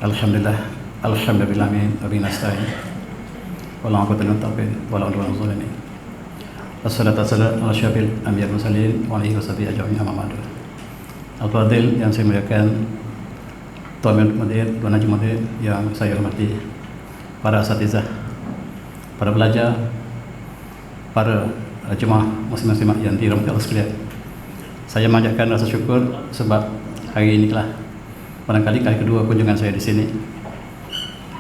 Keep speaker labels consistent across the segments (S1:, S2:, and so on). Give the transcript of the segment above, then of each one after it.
S1: Alhamdulillah, alhamdulillah min rabbil nasta'in. Wala aqwata illa billah wala udwana illa zalimin. Wassalatu wassalamu ala asyrafil anbiya'i wal mursalin wa alihi washabihi ajma'in amma ba'du. Al-Fadil yang saya muliakan, Tuan Mudir, Tuan Haji Mudir yang saya hormati, para asatizah, para pelajar, para jemaah muslim-muslimat yang dirahmati Allah sekalian. Saya memanjatkan rasa syukur sebab hari ini telah barangkali kali kedua kunjungan saya di sini.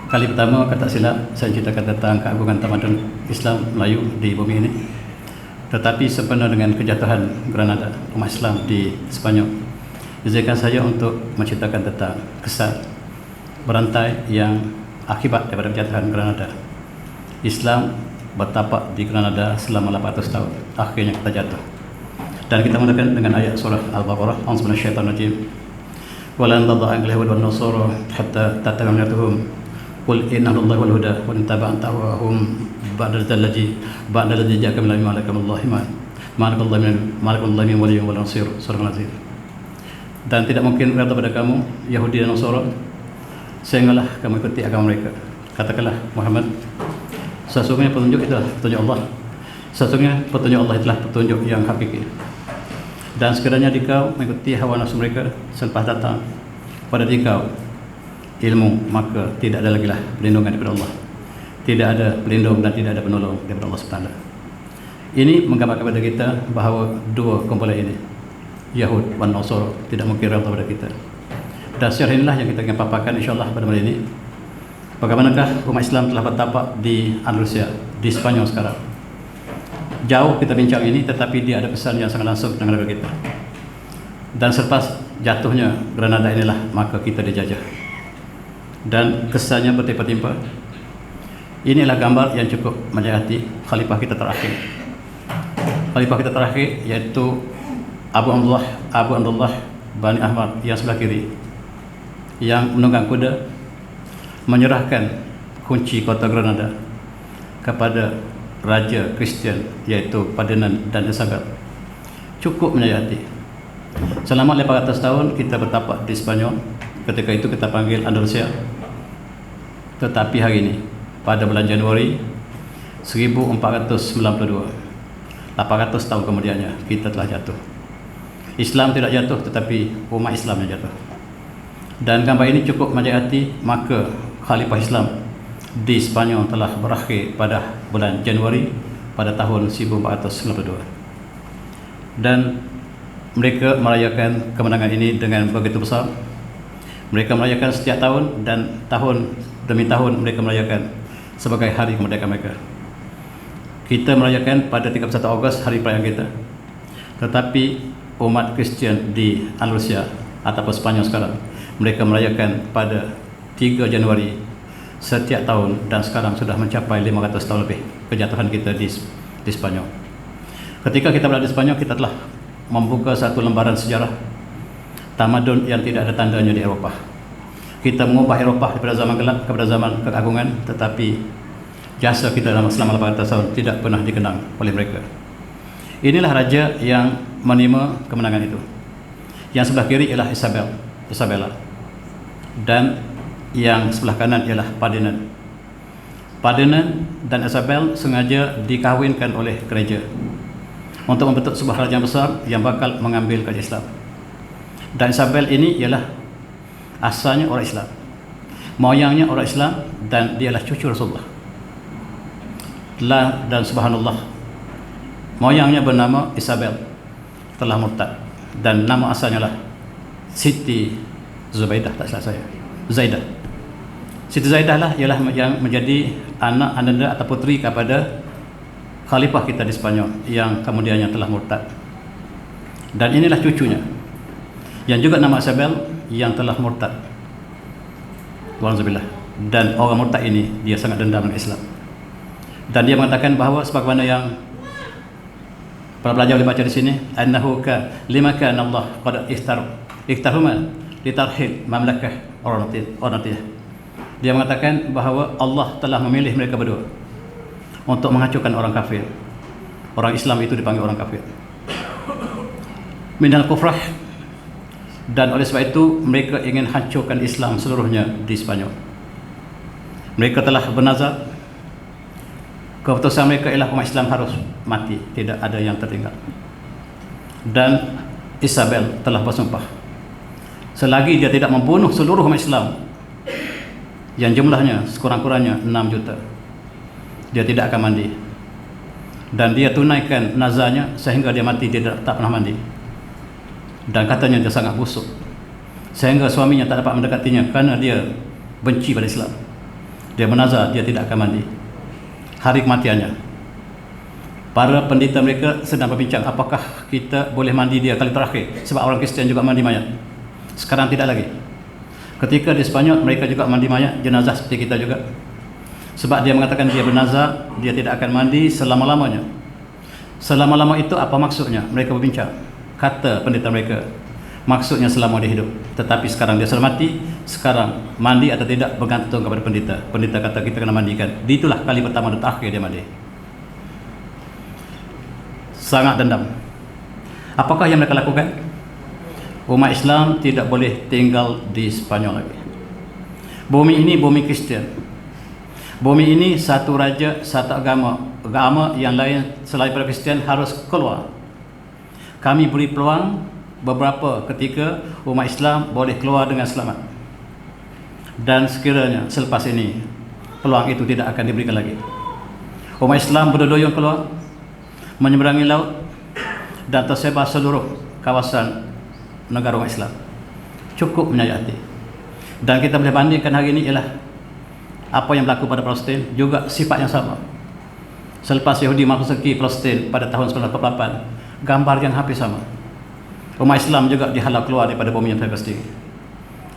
S1: Kali pertama, kata silap, saya ceritakan tentang keagungan tamadun Islam Melayu di bumi ini. Tetapi sempena dengan kejatuhan Granada, umat Islam di Sepanyol, izinkan saya untuk menceritakan tentang kesan berantai yang akibat daripada kejatuhan Granada. Islam bertapak di Granada selama 800 tahun. Akhirnya kita jatuh. Dan kita mulakan dengan ayat surah Al-Baqarah. A'udzu billahi minasyaitonir rajim. Walan tadha al-yahud wan nasara hatta tattabi'a millatuhum qul inna allaha wal huda wa in taba'ta hum ba'da alladhi ja'aka min malaikallahi malaikallahi min waliyyin wala nasir. Surah Al-Azim. Dan tidak mungkin berkata pada kamu Yahudi dan Nasara sehinggalah kamu ikuti agama mereka. Katakanlah Muhammad, sesungguhnya petunjuk itulah petunjuk Allah. Sesungguhnya petunjuk Allah itulah petunjuk yang hakiki. Dan sekiranya dikau mengikuti hawa nafsu mereka selepas datang pada dikau ilmu, maka tidak ada lagi lah perlindungan daripada Allah. Tidak ada pelindung dan tidak ada penolong daripada Allah SWT. Ini menggambarkan kepada kita bahawa dua kumpulan ini, Yahud dan Nasara, tidak mungkin rela kepada kita. Dan sejarah inilah yang kita akan paparkan insyaAllah pada malam ini. Bagaimanakah umat Islam telah bertapak di Andalusia, di Sepanyol sekarang. Jauh kita bincang ini, tetapi dia ada pesan yang sangat langsung dengan negara kita. Dan selepas jatuhnya Granada inilah maka kita dijajah. Dan kesannya bertimpa-timpa. Inilah gambar yang cukup menjadi khalifah kita terakhir. Khalifah kita terakhir iaitu Abu Abdullah Bani Ahmad yang sebelah kiri, yang menunggang kuda menyerahkan kunci kota Granada kepada Raja Kristian iaitu Ferdinand dan Isabel. Cukup menyayati. Selama 800 tahun kita bertapak di Sepanyol. Ketika itu kita panggil Andalusia. Tetapi hari ini pada bulan Januari 1492, 800 tahun kemudiannya kita telah jatuh. Islam tidak jatuh, tetapi umat Islam yang jatuh. Dan gambar ini cukup menjadi maka Khalifah Islam di Sepanyol telah berakhir pada bulan Januari pada tahun 1492. Dan mereka merayakan kemenangan ini dengan begitu besar. Mereka merayakan setiap tahun dan tahun demi tahun mereka merayakan sebagai hari kemerdekaan mereka. Kita merayakan pada 31 Ogos hari perayaan kita. Tetapi umat Kristian di Andalusia ataupun Sepanyol sekarang, mereka merayakan pada 3 Januari setiap tahun, dan sekarang sudah mencapai 500 tahun lebih kejatuhan kita di Sepanyol. Ketika kita berada di Sepanyol, kita telah membuka satu lembaran sejarah tamadun yang tidak ada tandanya di Eropah. Kita mengubah Eropah daripada zaman gelap kepada zaman keagungan, tetapi jasa kita selama 800 tahun tidak pernah dikenang oleh mereka. Inilah raja yang menerima kemenangan itu. Yang sebelah kiri ialah Isabella, dan yang sebelah kanan ialah Ferdinand. Ferdinand dan Isabel sengaja dikahwinkan oleh gereja untuk membentuk sebuah kerajaan besar yang bakal mengambil kerajaan Islam. Dan Isabel ini ialah asalnya orang Islam, moyangnya orang Islam, dan dia adalah cucu Rasulullah. Dan subhanallah, moyangnya bernama Isabel, telah murtad, dan nama asalnya lah Siti Zubaidah, tak salah saya, Zaidah. Siti Zaidah lah ialah yang menjadi anak ananda atau putri kepada khalifah kita di Sepanyol yang kemudiannya telah murtad. Dan inilah cucunya yang juga nama Isabel yang telah murtad. Walhamdulillah. Dan orang murtad ini dia sangat dendam dengan Islam. Dan dia mengatakan bahawa sebagaimana yang para pelajar boleh baca di sini, annahu ka lima kana Allah qad ikhtarhuma litarhil mamlakah Ornatiyah. Dia mengatakan bahawa Allah telah memilih mereka berdua untuk menghancurkan orang kafir. Orang Islam itu dipanggil orang kafir. Minal kufrah Dan oleh sebab itu mereka ingin hancurkan Islam seluruhnya di Sepanyol. Mereka telah bernazar, keputusan mereka ialah umat Islam harus mati, tidak ada yang tertinggal. Dan Isabel telah bersumpah, selagi dia tidak membunuh seluruh umat Islam yang jumlahnya sekurang-kurangnya 6 juta, dia tidak akan mandi. Dan dia tunaikan nazarnya sehingga dia mati, dia tak pernah mandi. Dan katanya dia sangat busuk sehingga suaminya tak dapat mendekatinya kerana dia benci pada Islam. Dia bernazar dia tidak akan mandi. Hari kematiannya, para pendeta mereka sedang berbincang apakah kita boleh mandi dia kali terakhir, sebab orang Kristian juga mandi mayat. Sekarang tidak lagi. Ketika di Sepanyol mereka juga mandi mayat jenazah seperti kita juga, sebab dia mengatakan dia bernazar dia tidak akan mandi selama-lamanya. Selama-lama itu apa maksudnya? Mereka berbincang. Kata pendeta mereka, maksudnya selama dia hidup. Tetapi sekarang dia sudah mati, sekarang mandi atau tidak bergantung kepada pendeta. Pendeta kata kita kena mandikan. Itulah kali pertama dan terakhir dia mandi. Sangat dendam. Apakah yang mereka lakukan? Umat Islam tidak boleh tinggal di Sepanyol lagi. Bumi ini bumi Kristian. Bumi ini satu raja, satu agama. Agama yang lain selain pada Kristian harus keluar. Kami beri peluang beberapa ketika umat Islam boleh keluar dengan selamat. Dan sekiranya selepas ini peluang itu tidak akan diberikan lagi, umat Islam berduyun keluar, menyeberangi laut dan tersebar seluruh kawasan negara umat Islam. Cukup menyayati. Dan kita boleh bandingkan hari ini ialah apa yang berlaku pada Palestin, juga sifat yang sama. Selepas Yahudi memasuki Palestin pada tahun 1948, gambar yang hampir sama. Umat Islam juga dihalau keluar daripada bumi yang Palestin.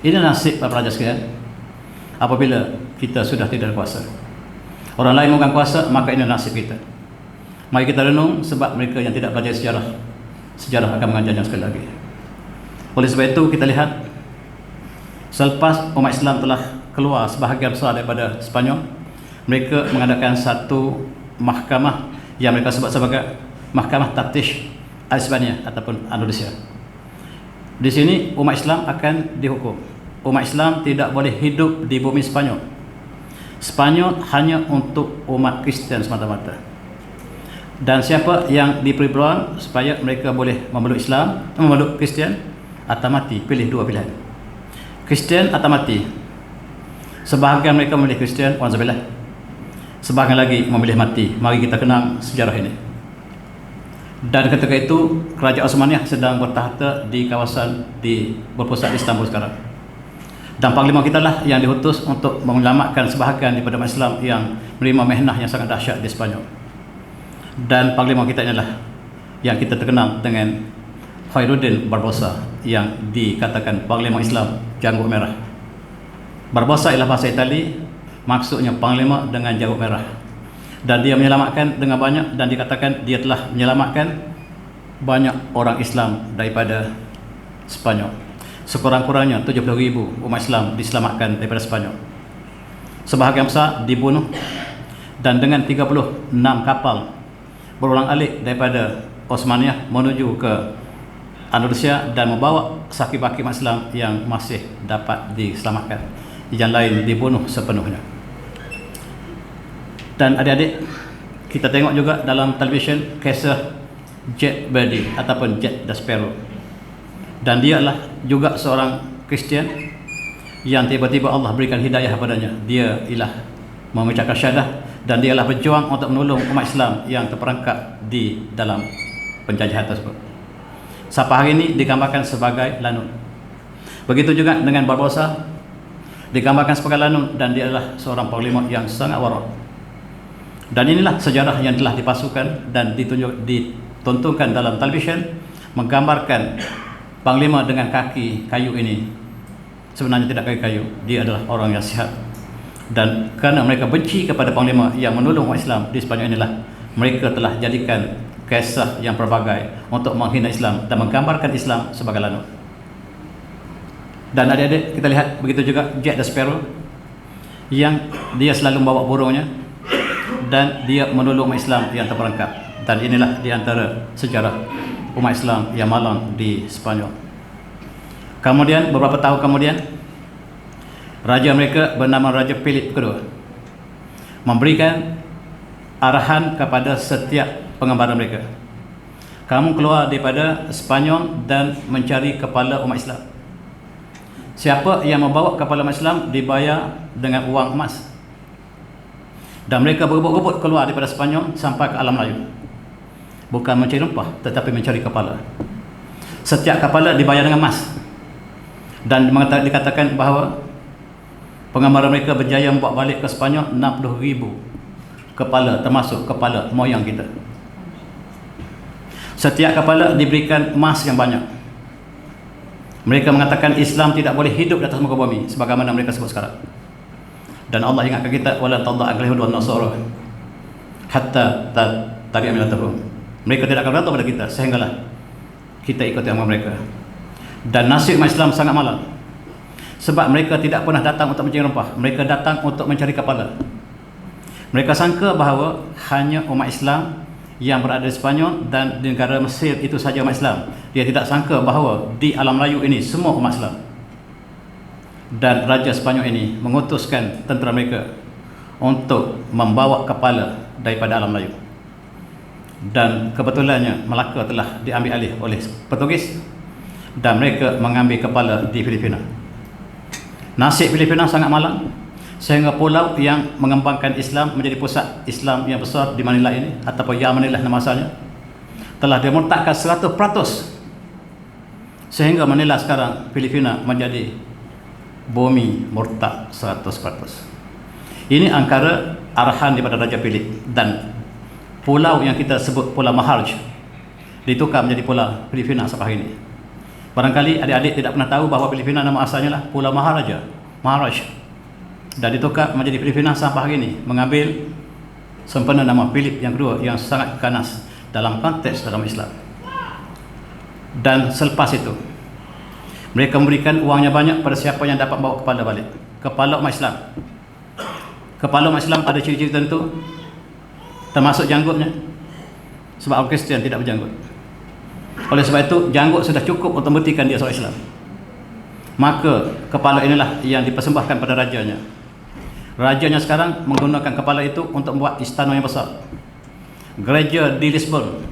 S1: Ini nasib para pelajar sekalian. Apabila kita sudah tidak kuasa, orang lain memegang kuasa, maka ini nasib kita. Mari kita renung, sebab mereka yang tidak belajar sejarah, sejarah akan mengajarnya sekali lagi. Oleh sebab itu kita lihat, selepas umat Islam telah keluar sebahagian besar daripada Sepanyol, mereka mengadakan satu mahkamah yang mereka sebut sebagai Mahkamah Taftish Al-Hispania ataupun Andalusia. Di sini umat Islam akan dihukum. Umat Islam tidak boleh hidup di bumi Sepanyol. Sepanyol hanya untuk umat Kristian semata-mata. Dan siapa yang diberi peluang supaya mereka boleh memeluk Islam, memeluk Kristian atau mati, pilih dua pilihan. Kristian atau mati. Sebahagian mereka memilih Kristian, walhamdulillah. Sebahagian lagi memilih mati. Mari kita kenang sejarah ini. Dan ketika itu Kerajaan Osmaniyah sedang bertahta di kawasan berpusat di Istanbul sekarang. Dan panglima kita lah yang diutus untuk menyelamatkan sebahagian daripada umat Islam yang menerima mehnah yang sangat dahsyat di Sepanyol. Dan panglima kita inilah yang kita terkenal dengan Khairuddin Barbarossa, yang dikatakan panglima Islam janggut merah. Barbarossa ialah bahasa Itali, maksudnya panglima dengan janggut merah. Dan dia menyelamatkan dengan banyak, dan dikatakan dia telah menyelamatkan banyak orang Islam daripada Sepanyol. Sekurang-kurangnya 70,000 umat Islam diselamatkan daripada Sepanyol. Sebahagian besar dibunuh, dan dengan 36 kapal berulang-alik daripada Osmaniyah menuju ke Andalusia dan membawa sakit-bakit umat Islam yang masih dapat diselamatkan. Yang lain dibunuh sepenuhnya. Dan adik-adik, kita tengok juga dalam televisyen kisah Jack Bradley ataupun Jack the Sparrow. Dan dia adalah juga seorang Kristian yang tiba-tiba Allah berikan hidayah padanya. Dia ialah mengucapkan syahadah, dan dia adalah berjuang untuk menolong umat Islam yang terperangkap di dalam penjajahan tersebut. Sampai hari ini digambarkan sebagai lanun. Begitu juga dengan Barbarossa, digambarkan sebagai lanun, dan dia adalah seorang panglima yang sangat warak. Dan inilah sejarah yang telah dipasukan dan ditontonkan dalam televisyen, menggambarkan panglima dengan kaki kayu ini. Sebenarnya tidak kaki kayu, dia adalah orang yang sihat. Dan kerana mereka benci kepada panglima yang menolong umat Islam di Sepanyol inilah, mereka telah jadikan kisah yang berbagai untuk menghina Islam dan menggambarkan Islam sebagai lanun. Dan adik-adik, kita lihat begitu juga Jack the Sparrow, yang dia selalu membawa burungnya dan dia menolong umat Islam yang terperangkap. Dan inilah di antara sejarah umat Islam yang malang di Sepanyol. Kemudian beberapa tahun kemudian, raja mereka bernama Raja Philip kedua memberikan arahan kepada setiap pengembara mereka, kamu keluar daripada Spanyol dan mencari kepala umat Islam. Siapa yang membawa kepala umat Islam dibayar dengan uang emas. Dan mereka berebut-rebut keluar daripada Spanyol sampai ke alam Melayu, bukan mencari rempah tetapi mencari kepala. Setiap kepala dibayar dengan emas. Dan dikatakan bahawa pengembara mereka berjaya membawa balik ke Spanyol 60,000 kepala, termasuk kepala moyang kita. Setiap kepala diberikan emas yang banyak. Mereka mengatakan Islam tidak boleh hidup di atas muka bumi sebagaimana mereka sebut sekarang. Dan Allah ingatkan kita, wala tada'al yahud wan nasara hatta tabi'a millatahum. Mereka tidak akan bergantung pada kita sehinggalah kita ikuti agama mereka. Dan nasib umat Islam sangat malang, sebab mereka tidak pernah datang untuk mencari rempah, mereka datang untuk mencari kepala. Mereka sangka bahawa hanya umat Islam yang berada di Spanyol dan di negara Mesir itu saja umat Islam. Dia tidak sangka bahawa di alam Melayu ini semua umat Islam. Dan Raja Spanyol ini mengutuskan tentera mereka untuk membawa kepala daripada alam Melayu. Dan kebetulannya Melaka telah diambil alih oleh Portugis dan mereka mengambil kepala di Filipina. Nasib Filipina sangat malang, sehingga pulau yang mengembangkan Islam menjadi pusat Islam yang besar di Manila ini, ataupun Manila nama asalnya, telah dimurtadkan 100%, sehingga Manila sekarang, Filipina, menjadi bumi murtad 100%. Ini antara arahan daripada Raja Philip. Dan pulau yang kita sebut Pulau Maharaj ditukar menjadi Pulau Filipina sampai hari ini. Barangkali adik-adik tidak pernah tahu bahawa Filipina nama asalnya lah Pulau Maharaj, dan ditukar menjadi Filipina sampai hari ini, mengambil sempena nama Philip yang kedua yang sangat ganas dalam konteks dalam Islam. Dan selepas itu mereka memberikan uangnya banyak pada siapa yang dapat bawa kepala balik, kepala umat Islam. Kepala umat Islam ada ciri-ciri tertentu, termasuk janggutnya, sebab orang Kristian tidak berjanggut. Oleh sebab itu janggut sudah cukup untuk membuktikan dia seorang Islam. Maka kepala inilah yang dipersembahkan pada rajanya. Rajanya sekarang menggunakan kepala itu untuk membuat istana yang besar. Gereja di Lisbon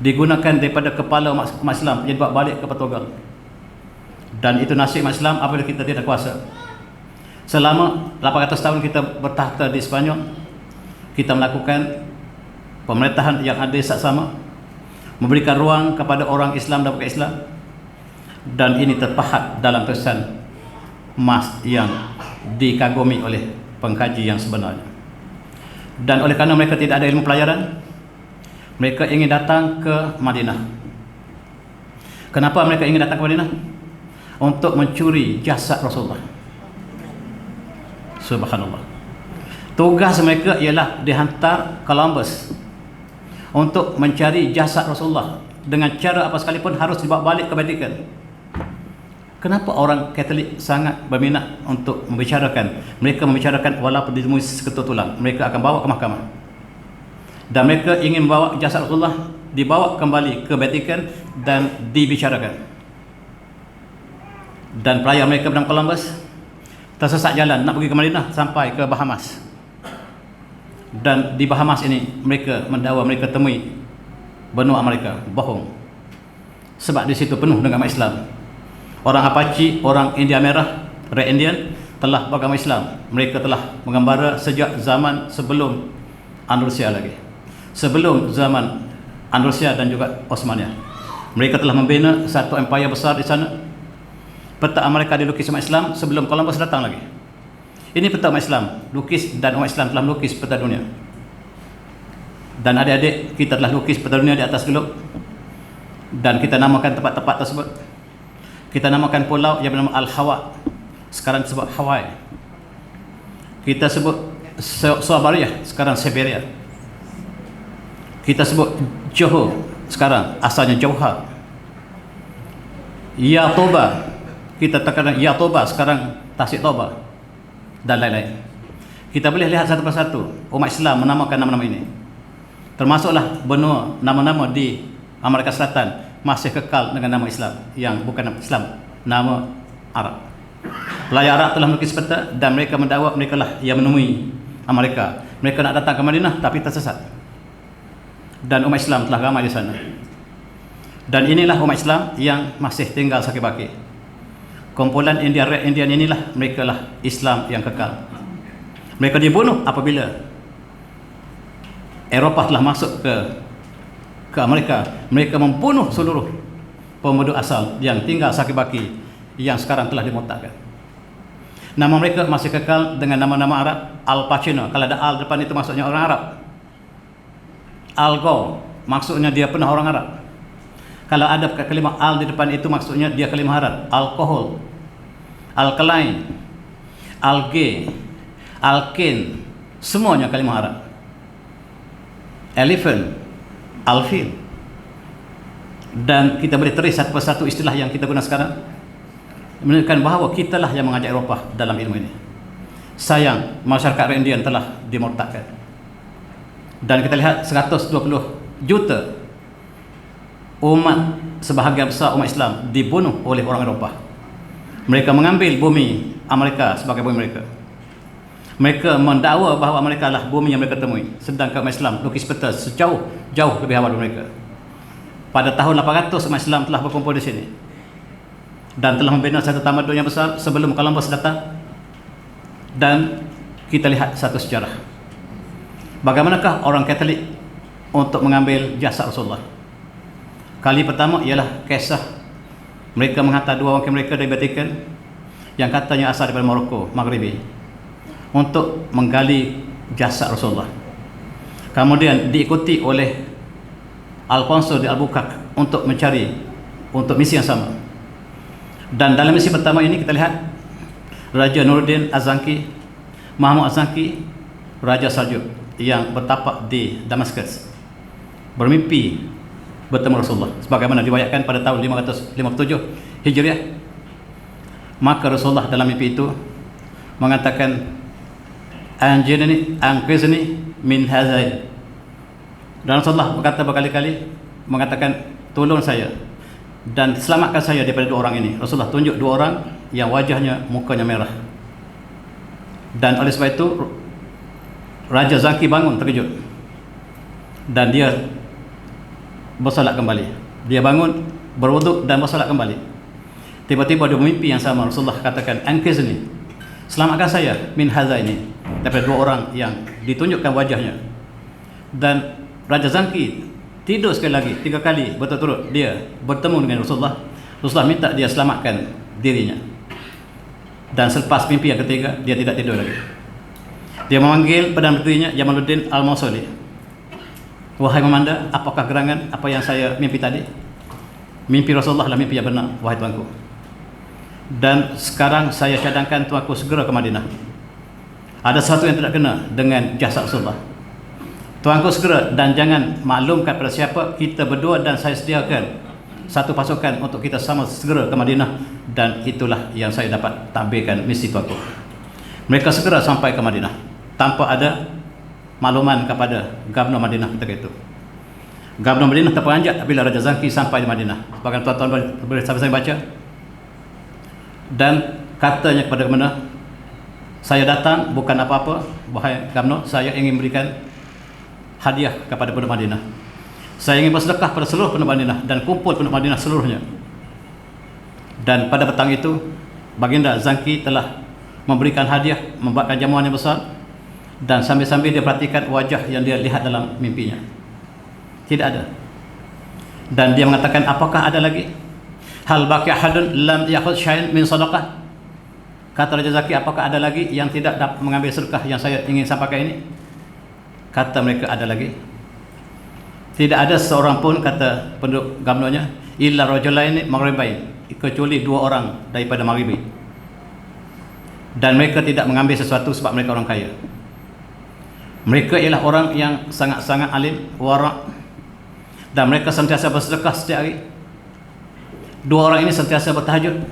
S1: digunakan daripada kepala umat Islam yang dibawa balik ke Portugal. Dan itu nasib umat Islam apabila kita tidak kuasa. Selama 800 tahun kita bertahta di Spanyol, kita melakukan pemerintahan yang adil saksama, memberikan ruang kepada orang Islam dan bukan Islam, dan ini terpahat dalam tulisan emas yang dikagumi oleh pengkaji yang sebenarnya. Dan oleh kerana mereka tidak ada ilmu pelajaran, mereka ingin datang ke Madinah. Kenapa mereka ingin datang ke Madinah? Untuk mencuri jasad Rasulullah. Subhanallah. Tugas mereka ialah dihantar Columbus untuk mencari jasad Rasulullah dengan cara apa sekalipun harus dibawa balik ke Vatikan. Kenapa orang Katolik sangat berminat untuk membicarakan? Mereka membicarakan walaupun ditemui seketul tulang, mereka akan bawa ke mahkamah. Dan mereka ingin membawa jasad Rasulullah dibawa kembali ke Vatikan dan dibicarakan. Dan pelayar mereka bernama Columbus tersesat jalan nak pergi ke Madinah sampai ke Bahamas. Dan di Bahamas ini mereka mendakwa mereka temui benua Amerika, bohong. Sebab di situ penuh dengan agama Islam. Orang Apache, orang India Merah, Red Indian telah beragama Islam. Mereka telah mengembara sejak zaman sebelum Andalusia lagi. Sebelum zaman Andalusia dan juga Osmania. Mereka telah membina satu empire besar di sana. Peta Amerika dilukis umat Islam sebelum Columbus datang lagi. Ini peta umat Islam, lukis, dan umat Islam telah melukis peta dunia. Dan adik-adik kita telah lukis peta dunia di atas globe. Dan kita namakan tempat-tempat tersebut. Kita namakan pulau yang bernama Al-Hawa, sekarang disebut Hawaii. Kita sebut Siberia, sekarang Siberia. Kita sebut Johor, sekarang asalnya Johor. Yatoba, kita terkadang Yatoba, sekarang Tasik Toba, dan lain-lain. Kita boleh lihat satu persatu umat Islam menamakan nama-nama ini. Termasuklah benua nama-nama di Amerika Selatan masih kekal dengan nama Islam yang bukan nama Islam, nama Arab. Pelayar Arab telah melukis peta dan mereka mendakwa mereka lah yang menemui Amerika. Mereka nak datang ke Madinah tapi tersesat. Dan umat Islam telah ramai di sana. Dan inilah umat Islam yang masih tinggal sakit baki. Kumpulan Indian inilah mereka lah Islam yang kekal. Mereka dibunuh apabila Eropah telah masuk ke Amerika. Mereka membunuh seluruh penduduk asal yang tinggal sakit baki yang sekarang telah dimurtadkan. Nama mereka masih kekal dengan nama-nama Arab. Al Pacino, kalau ada Al depan itu maksudnya orang Arab. Al Gore, maksudnya dia pernah orang Arab. Kalau ada kalimah Al di depan itu maksudnya dia kalimah Arab. Alkohol, alkaline, algae, alkane, semuanya kalimah Arab. Elephant, alfil. Dan kita boleh teris satu persatu istilah yang kita guna sekarang, menunjukkan bahawa kitalah yang mengajak Eropah dalam ilmu ini. Sayang, masyarakat Indian telah dimurtadkan. Dan kita lihat 120 juta umat, sebahagian besar umat Islam dibunuh oleh orang Eropah. Mereka mengambil bumi Amerika sebagai bumi mereka. Mereka mendakwa bahawa Amerika lah bumi yang mereka temui, sedangkan umat Islam lukis peta jauh lebih awal dari mereka. Pada tahun 800 umat Islam telah berkumpul di sini dan telah membina satu tamadun yang besar sebelum Columbus datang. Dan kita lihat satu sejarah, bagaimanakah orang Katolik untuk mengambil jasad Rasulullah. Kali pertama ialah kisah mereka menghantar dua wakil mereka dari Vatikan yang katanya asal daripada Morocco Maghribi untuk menggali jasad Rasulullah. Kemudian diikuti oleh Alfonso de Albuquerque untuk mencari untuk misi yang sama. Dan dalam misi pertama ini kita lihat Raja Nuruddin Az-Zanki, Mahmud Az-Zanki, Raja Saljuk yang bertapak di Damaskus, bermimpi bertemu Rasulullah sebagaimana diriwayatkan pada tahun 557 Hijriah. Maka Rasulullah dalam mimpi itu mengatakan, anqizni min hadzain. Dan Rasulullah berkata berkali-kali mengatakan, tolong saya dan selamatkan saya daripada dua orang ini. Rasulullah tunjuk dua orang yang wajahnya, mukanya merah. Dan oleh sebab itu Raja Zanki bangun terkejut dan dia bersolat kembali. Dia bangun, berwuduk dan bersolat kembali. Tiba-tiba dia bermimpi yang sama. Rasulullah katakan, anqizni, selamatkan saya min hadzaini, daripada dua orang yang ditunjukkan wajahnya. Dan Raja Zanki tidur sekali lagi, 3 kali berturut-turut dia bertemu dengan Rasulullah. Rasulullah minta dia selamatkan dirinya. Dan selepas mimpi yang ketiga, dia tidak tidur lagi. Dia memanggil Perdana Menterinya Jamaluddin Al-Mausuli. Wahai Memanda, apakah gerangan apa yang saya mimpi tadi? Mimpi Rasulullah adalah mimpi yang benar, wahai tuanku. Dan sekarang saya cadangkan tuanku segera ke Madinah. Ada sesuatu yang tidak kena dengan jasad Rasulullah. Tuanku segera, dan jangan maklumkan pada siapa, kita berdua dan saya sediakan satu pasukan untuk kita sama segera ke Madinah. Dan itulah yang saya dapat tampilkan misi tuanku. Mereka segera sampai ke Madinah tanpa ada makluman kepada Gubernur Madinah ketika itu. Gubernur Madinah terperanjat apabila Raja Zanki sampai di Madinah. Bahkan tuan-tuan boleh saya baca. Dan katanya kepada Gubernur, saya datang bukan apa-apa, wahai Gubernur, saya ingin berikan hadiah kepada penduduk Madinah. Saya ingin bersedekah pada seluruh penduduk Madinah dan kumpul penduduk Madinah seluruhnya. Dan pada petang itu Baginda Zanki telah memberikan hadiah, membuatkan jamuan yang besar, dan sambil-sambil dia perhatikan wajah yang dia lihat dalam mimpinya. Tidak ada. Dan dia mengatakan, apakah ada lagi? Hal baqi ahadun lam ya'khudh syai'an min sadaqah? Kata Raja Zanki, apakah ada lagi yang tidak dapat mengambil sedekah yang saya ingin sampaikan ini? Kata mereka, ada lagi. Tidak ada seorang pun, kata penduduk gubernurnya, illa rajulaini maghribain, kecuali 2 orang daripada Maghribi. Dan mereka tidak mengambil sesuatu sebab mereka orang kaya. Mereka ialah orang yang sangat-sangat alim, wara', dan mereka sentiasa bersedekah setiap hari. 2 orang ini sentiasa bertahajud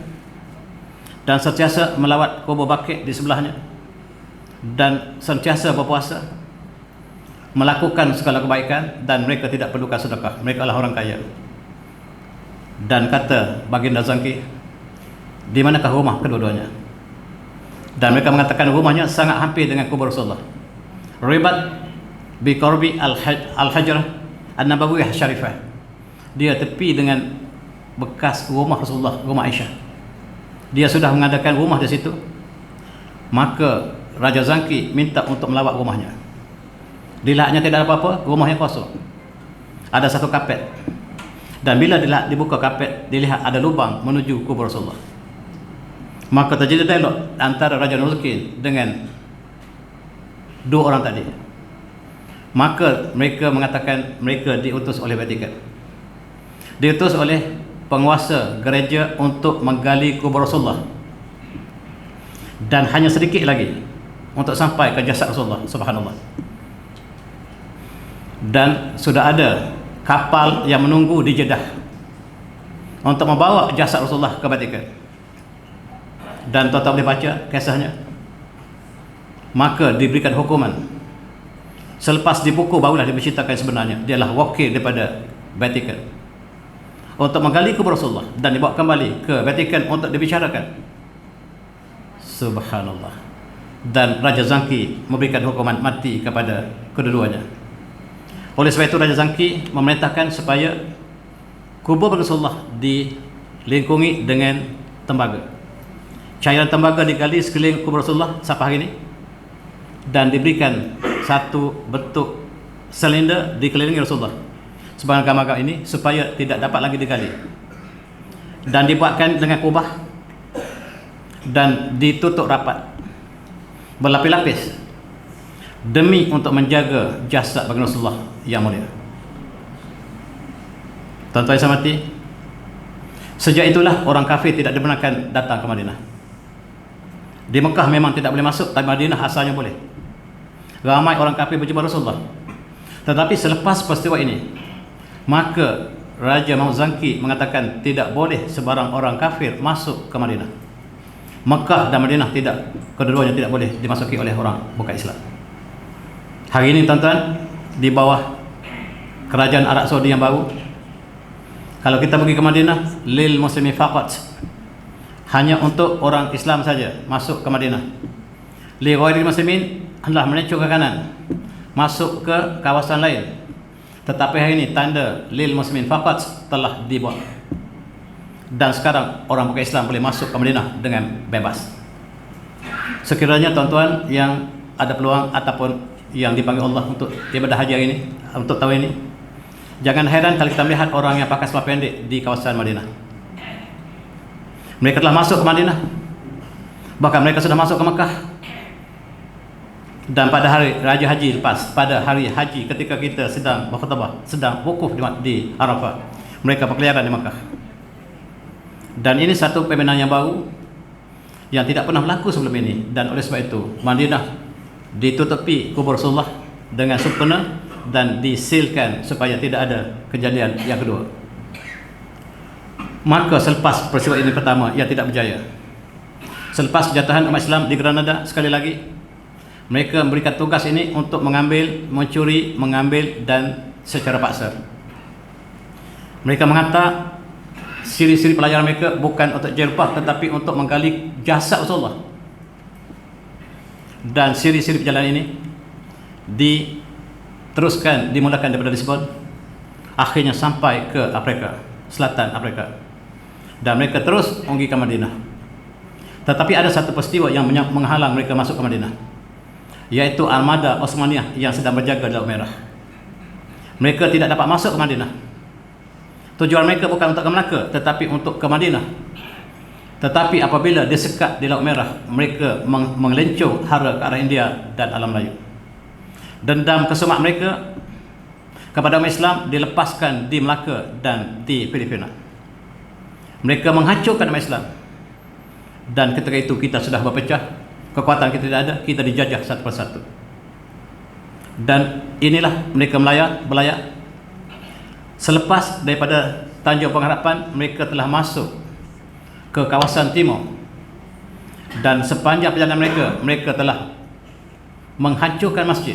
S1: dan sentiasa melawat kubur Baqi' di sebelahnya, dan sentiasa berpuasa, melakukan segala kebaikan, dan mereka tidak perlukan sedekah. Mereka adalah orang kaya. Dan kata Baginda Zanki, di manakah rumah kedua-duanya. Dan mereka mengatakan rumahnya sangat hampir dengan kubur Rasulullah. Ribat bi qarbi al-Hajrah an-Nabawiyah Syarifah. Dia tepi dengan bekas rumah Rasulullah, rumah Aisyah. Dia sudah mengadakan rumah di situ. Maka Raja Zangki minta untuk melawat rumahnya. Dilihatnya tidak ada apa-apa, rumahnya kosong. Ada satu kapet. Dan bila dibuka kapet, dilihat ada lubang menuju kubur Rasulullah. Maka terjadi dialog antara Raja Nurkin dengan dua orang tadi. Maka mereka mengatakan mereka diutus oleh Vatikan, diutus oleh penguasa gereja untuk menggali kubur Rasulullah, dan hanya sedikit lagi untuk sampai ke jasad Rasulullah. Subhanallah. Dan sudah ada kapal yang menunggu di Jeddah untuk membawa jasad Rasulullah ke Vatikan. Dan tuan-tuan boleh baca kisahnya. Maka diberikan hukuman. Selepas dipukul barulah diberitakan sebenarnya dia adalah wakil daripada Vatikan untuk menggali kubur Rasulullah dan dibawa kembali ke Vatikan untuk dibicarakan. Subhanallah. Dan Raja Zangki memberikan hukuman mati kepada kedua-duanya. Oleh sebab itu Raja Zangki memerintahkan supaya kubur Rasulullah dilingkungi dengan tembaga. Cairan tembaga digali sekeliling kubur Rasulullah sampai hari ini, dan diberikan satu bentuk silinder dikelilingi Rasulullah sebagai gambar ini supaya tidak dapat lagi digali, dan dibuatkan dengan kubah dan ditutup rapat berlapis-lapis demi untuk menjaga jasad bagi Rasulullah yang mulia. Tuan-tuan yang saya hormati, sejak itulah orang kafir tidak dibenarkan datang ke Madinah. Di Mekah memang tidak boleh masuk, tapi Madinah asalnya boleh. Ramai orang kafir berjumpa Rasulullah. Tetapi selepas peristiwa ini, maka Raja Muhammad Zangki mengatakan tidak boleh sebarang orang kafir masuk ke Madinah. Mekah dan Madinah tidak, kedua-duanya tidak boleh dimasuki oleh orang bukan Islam. Hari ini tuan-tuan, di bawah kerajaan Arab Saudi yang baru, kalau kita pergi ke Madinah, lil muslimi faqat, hanya untuk orang Islam saja masuk ke Madinah. Li ghairil muslimin adalah melecok ke kanan, masuk ke kawasan lain. Tetapi hari ini tanda lil muslimin faqat telah dibuat, dan sekarang orang bukan Islam boleh masuk ke Madinah dengan bebas. Sekiranya tuan-tuan yang ada peluang ataupun yang dipanggil Allah untuk ibadah haji hari ini, untuk tahun ini, jangan heran kalau kita melihat orang yang pakai seluar pendek di kawasan Madinah. Mereka telah masuk ke Madinah, bahkan mereka sudah masuk ke Mekah. Dan pada hari Raja Haji lepas, pada hari Haji ketika kita sedang berkhutbah, sedang wukuf di Arafah, mereka berkeliaran di Mekah. Dan ini satu fenomena yang baru yang tidak pernah berlaku sebelum ini. Dan oleh sebab itu Madinah ditutupi kubur Rasulullah dengan sempurna dan disilkan supaya tidak ada kejadian yang kedua. Maka selepas peristiwa ini pertama, ia tidak berjaya. Selepas kejatuhan umat Islam di Granada, sekali lagi mereka memberikan tugas ini untuk mengambil, mencuri, mengambil dan secara paksa. Mereka mengata siri-siri pelajaran mereka bukan untuk jelbah, tetapi untuk menggali jasad Rasulullah. Dan siri-siri perjalanan ini diteruskan, dimulakan daripada Lisbon, akhirnya sampai ke Afrika Selatan, Afrika. Dan mereka terus pergi ke Madinah. Tetapi ada satu peristiwa yang menghalang mereka masuk ke Madinah, yaitu armada Osmaniyah yang sedang berjaga di Laut Merah. Mereka tidak dapat masuk ke Madinah. Tujuan mereka bukan untuk ke Melaka, tetapi untuk ke Madinah. Tetapi apabila disekat di Laut Merah, mereka mengelencong hara ke arah India dan alam Melayu. Dendam kesumat mereka kepada umat Islam dilepaskan di Melaka dan di Filipina. Mereka menghancurkan umat Islam. Dan ketika itu kita sudah berpecah, kekuatan kita tidak ada, kita dijajah satu persatu. Dan inilah mereka berlayar. Selepas daripada Tanjung Pengharapan, mereka telah masuk ke kawasan timur. Dan sepanjang perjalanan mereka telah menghancurkan masjid.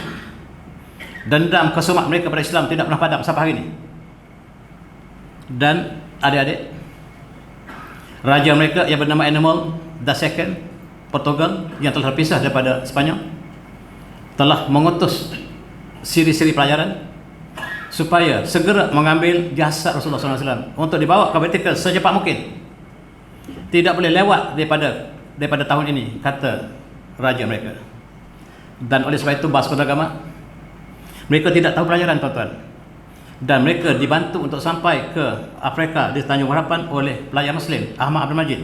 S1: Dendam kesumat mereka pada Islam tidak pernah padam sampai hari ini. Dan adik-adik, Raja mereka yang bernama Animal II, Portugal, yang telah terpisah daripada Sepanyol, telah mengutus siri-siri pelajaran supaya segera mengambil jasad Rasulullah SAW untuk dibawa ke Vatikan secepat mungkin. Tidak boleh lewat daripada tahun ini, kata raja mereka. Dan oleh sebab itu Vasco da Gama, mereka tidak tahu pelajaran, tuan-tuan, dan mereka dibantu untuk sampai ke Afrika di Tanjung Harapan oleh pelajar Muslim Ahmad Abdul Majid.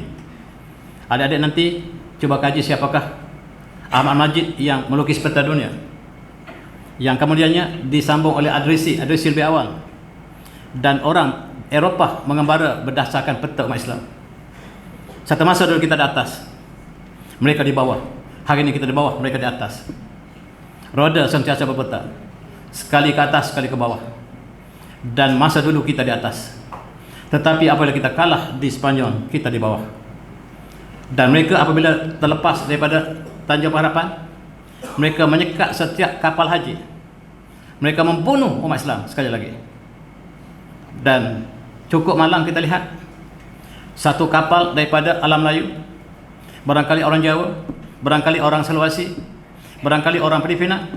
S1: Adik-adik nanti cuba kaji siapakah Ahmad Majid yang melukis peta dunia, yang kemudiannya disambung oleh Adrisi lebih awal, dan orang Eropah mengembara berdasarkan peta umat Islam. Satu masa dulu kita di atas, mereka di bawah. Hari ini kita di bawah, mereka di atas. Roda sentiasa berputar, sekali ke atas, sekali ke bawah. Dan masa dulu kita di atas, tetapi apabila kita kalah di Spanyol, kita di bawah. Dan mereka apabila terlepas daripada Tanjung Harapan, mereka menyekat setiap kapal haji. Mereka membunuh umat Islam sekali lagi. Dan cukup malang kita lihat satu kapal daripada alam Melayu, barangkali orang Jawa, barangkali orang Sulawesi, barangkali orang Filipina,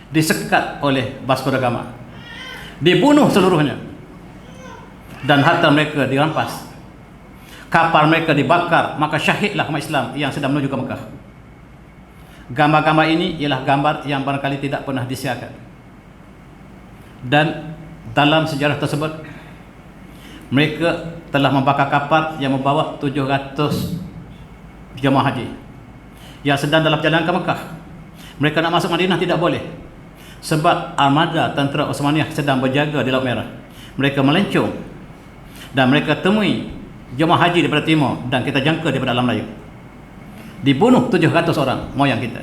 S1: disekat oleh Vasco da Gama, dibunuh seluruhnya, dan harta mereka dirampas, kapal mereka dibakar. Maka syahidlah umat Islam yang sedang menuju ke Mekah. Gambar-gambar ini ialah gambar yang barangkali tidak pernah disiarkan. Dan dalam sejarah tersebut, mereka telah membakar kapal yang membawa 700 jemaah haji yang sedang dalam perjalanan ke Mekah. Mereka nak masuk Madinah tidak boleh, sebab armada tentera Osmaniyah sedang berjaga di Laut Merah. Mereka melencong dan mereka temui jemaah haji daripada timur, dan kita jangka daripada alam Melayu. Dibunuh 700 orang moyang kita.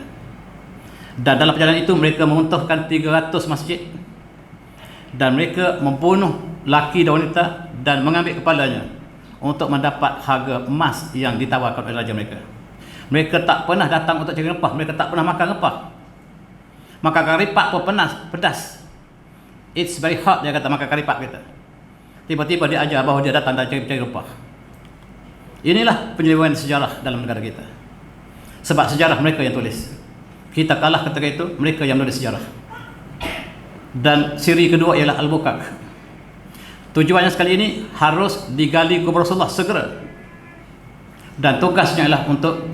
S1: Dan dalam perjalanan itu mereka meruntuhkan 300 masjid, dan mereka membunuh laki dan wanita dan mengambil kepalanya untuk mendapat harga emas yang ditawarkan oleh raja mereka. Mereka tak pernah datang untuk cari rempah, mereka tak pernah makan rempah. Makan karipak pun pedas. It's very hot, dia kata, makan karipak kita. Tiba-tiba dia ajar bahawa dia datang dan cari rempah. Inilah penyelewengan sejarah dalam negara kita. Sebab sejarah mereka yang tulis. Kita kalah ketika itu, mereka yang menulis sejarah. Dan siri kedua ialah Al-Bukak. Tujuannya sekali ini harus digali kubur Rasulullah segera. Dan tugasnya ialah untuk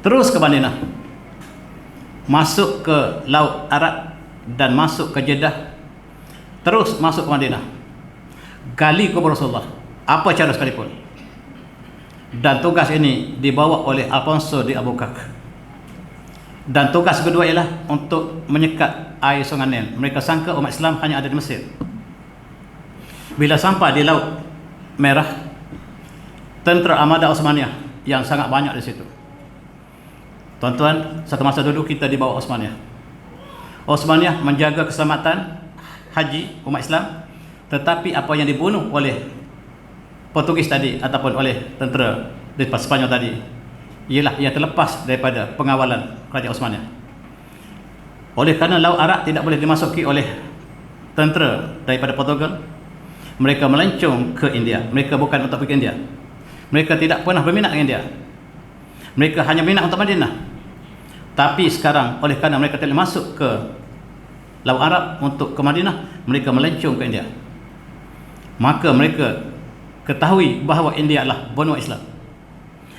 S1: terus ke Madinah, masuk ke Laut Arab dan masuk ke Jeddah, terus masuk ke Madinah, gali kubur Rasulullah apa cara sekalipun. Dan tugas ini dibawa oleh Alfonso de Albuquerque. Dan tugas kedua ialah untuk menyekat air Sungai Nil. Mereka sangka umat Islam hanya ada di Mesir. Bila sampai di Laut Merah, tentera Armada Osmaniyah yang sangat banyak di situ. Tuan-tuan, satu masa dulu kita di bawah Osmaniyah. Osmaniyah menjaga keselamatan haji umat Islam, tetapi apa yang dibunuh oleh Portugis tadi ataupun oleh tentera di Spanyol tadi ialah yang terlepas daripada pengawalan kerajaan Osmaniyah. Oleh kerana Laut Arab tidak boleh dimasuki oleh tentera daripada Portugal, mereka melencong ke India. Mereka bukan untuk pergi ke India. Mereka tidak pernah berminat dengan India. Mereka hanya minat untuk Madinah. Tapi sekarang oleh kerana mereka telah masuk ke Laut Arab untuk ke Madinah, mereka melencong ke India. Maka mereka ketahui bahawa India adalah benua Islam.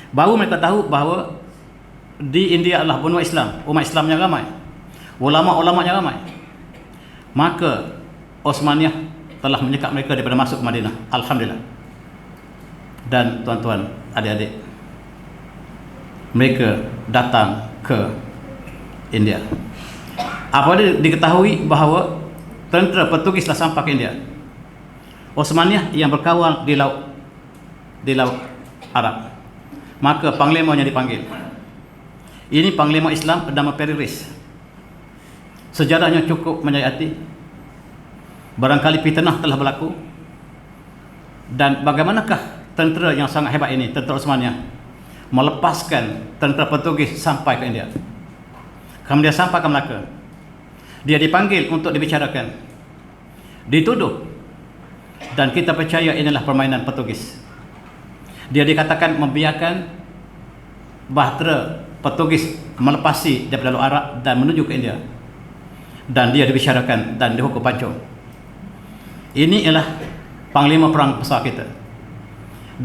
S1: Baru mereka tahu bahawa di India adalah benua Islam, umat Islamnya ramai, ulama-ulamanya ramai. Maka Osmaniyah telah menyekat mereka daripada masuk ke Madinah. Alhamdulillah. Dan tuan-tuan, adik-adik, mereka datang ke India. Apabila diketahui bahawa tentera Portugis telah sampai ke India, Osmaniyah yang berkawal di Laut Arab, maka panglimanya dipanggil. Ini panglima Islam bernama Periris. Sejarahnya cukup menyayati. Barangkali fitnah telah berlaku. Dan bagaimanakah tentera yang sangat hebat ini, tentera Osmaniyah, melepaskan tentera Portugis sampai ke India. Kemudian sampai ke Melaka. Dia dipanggil untuk dibicarakan, dituduh, dan kita percaya inilah permainan Portugis. Dia dikatakan membiarkan bahtera Portugis melepasi daripada Laut Arab dan menuju ke India, dan dia dibicarakan dan dihukum pancung. Ini ialah panglima perang besar kita,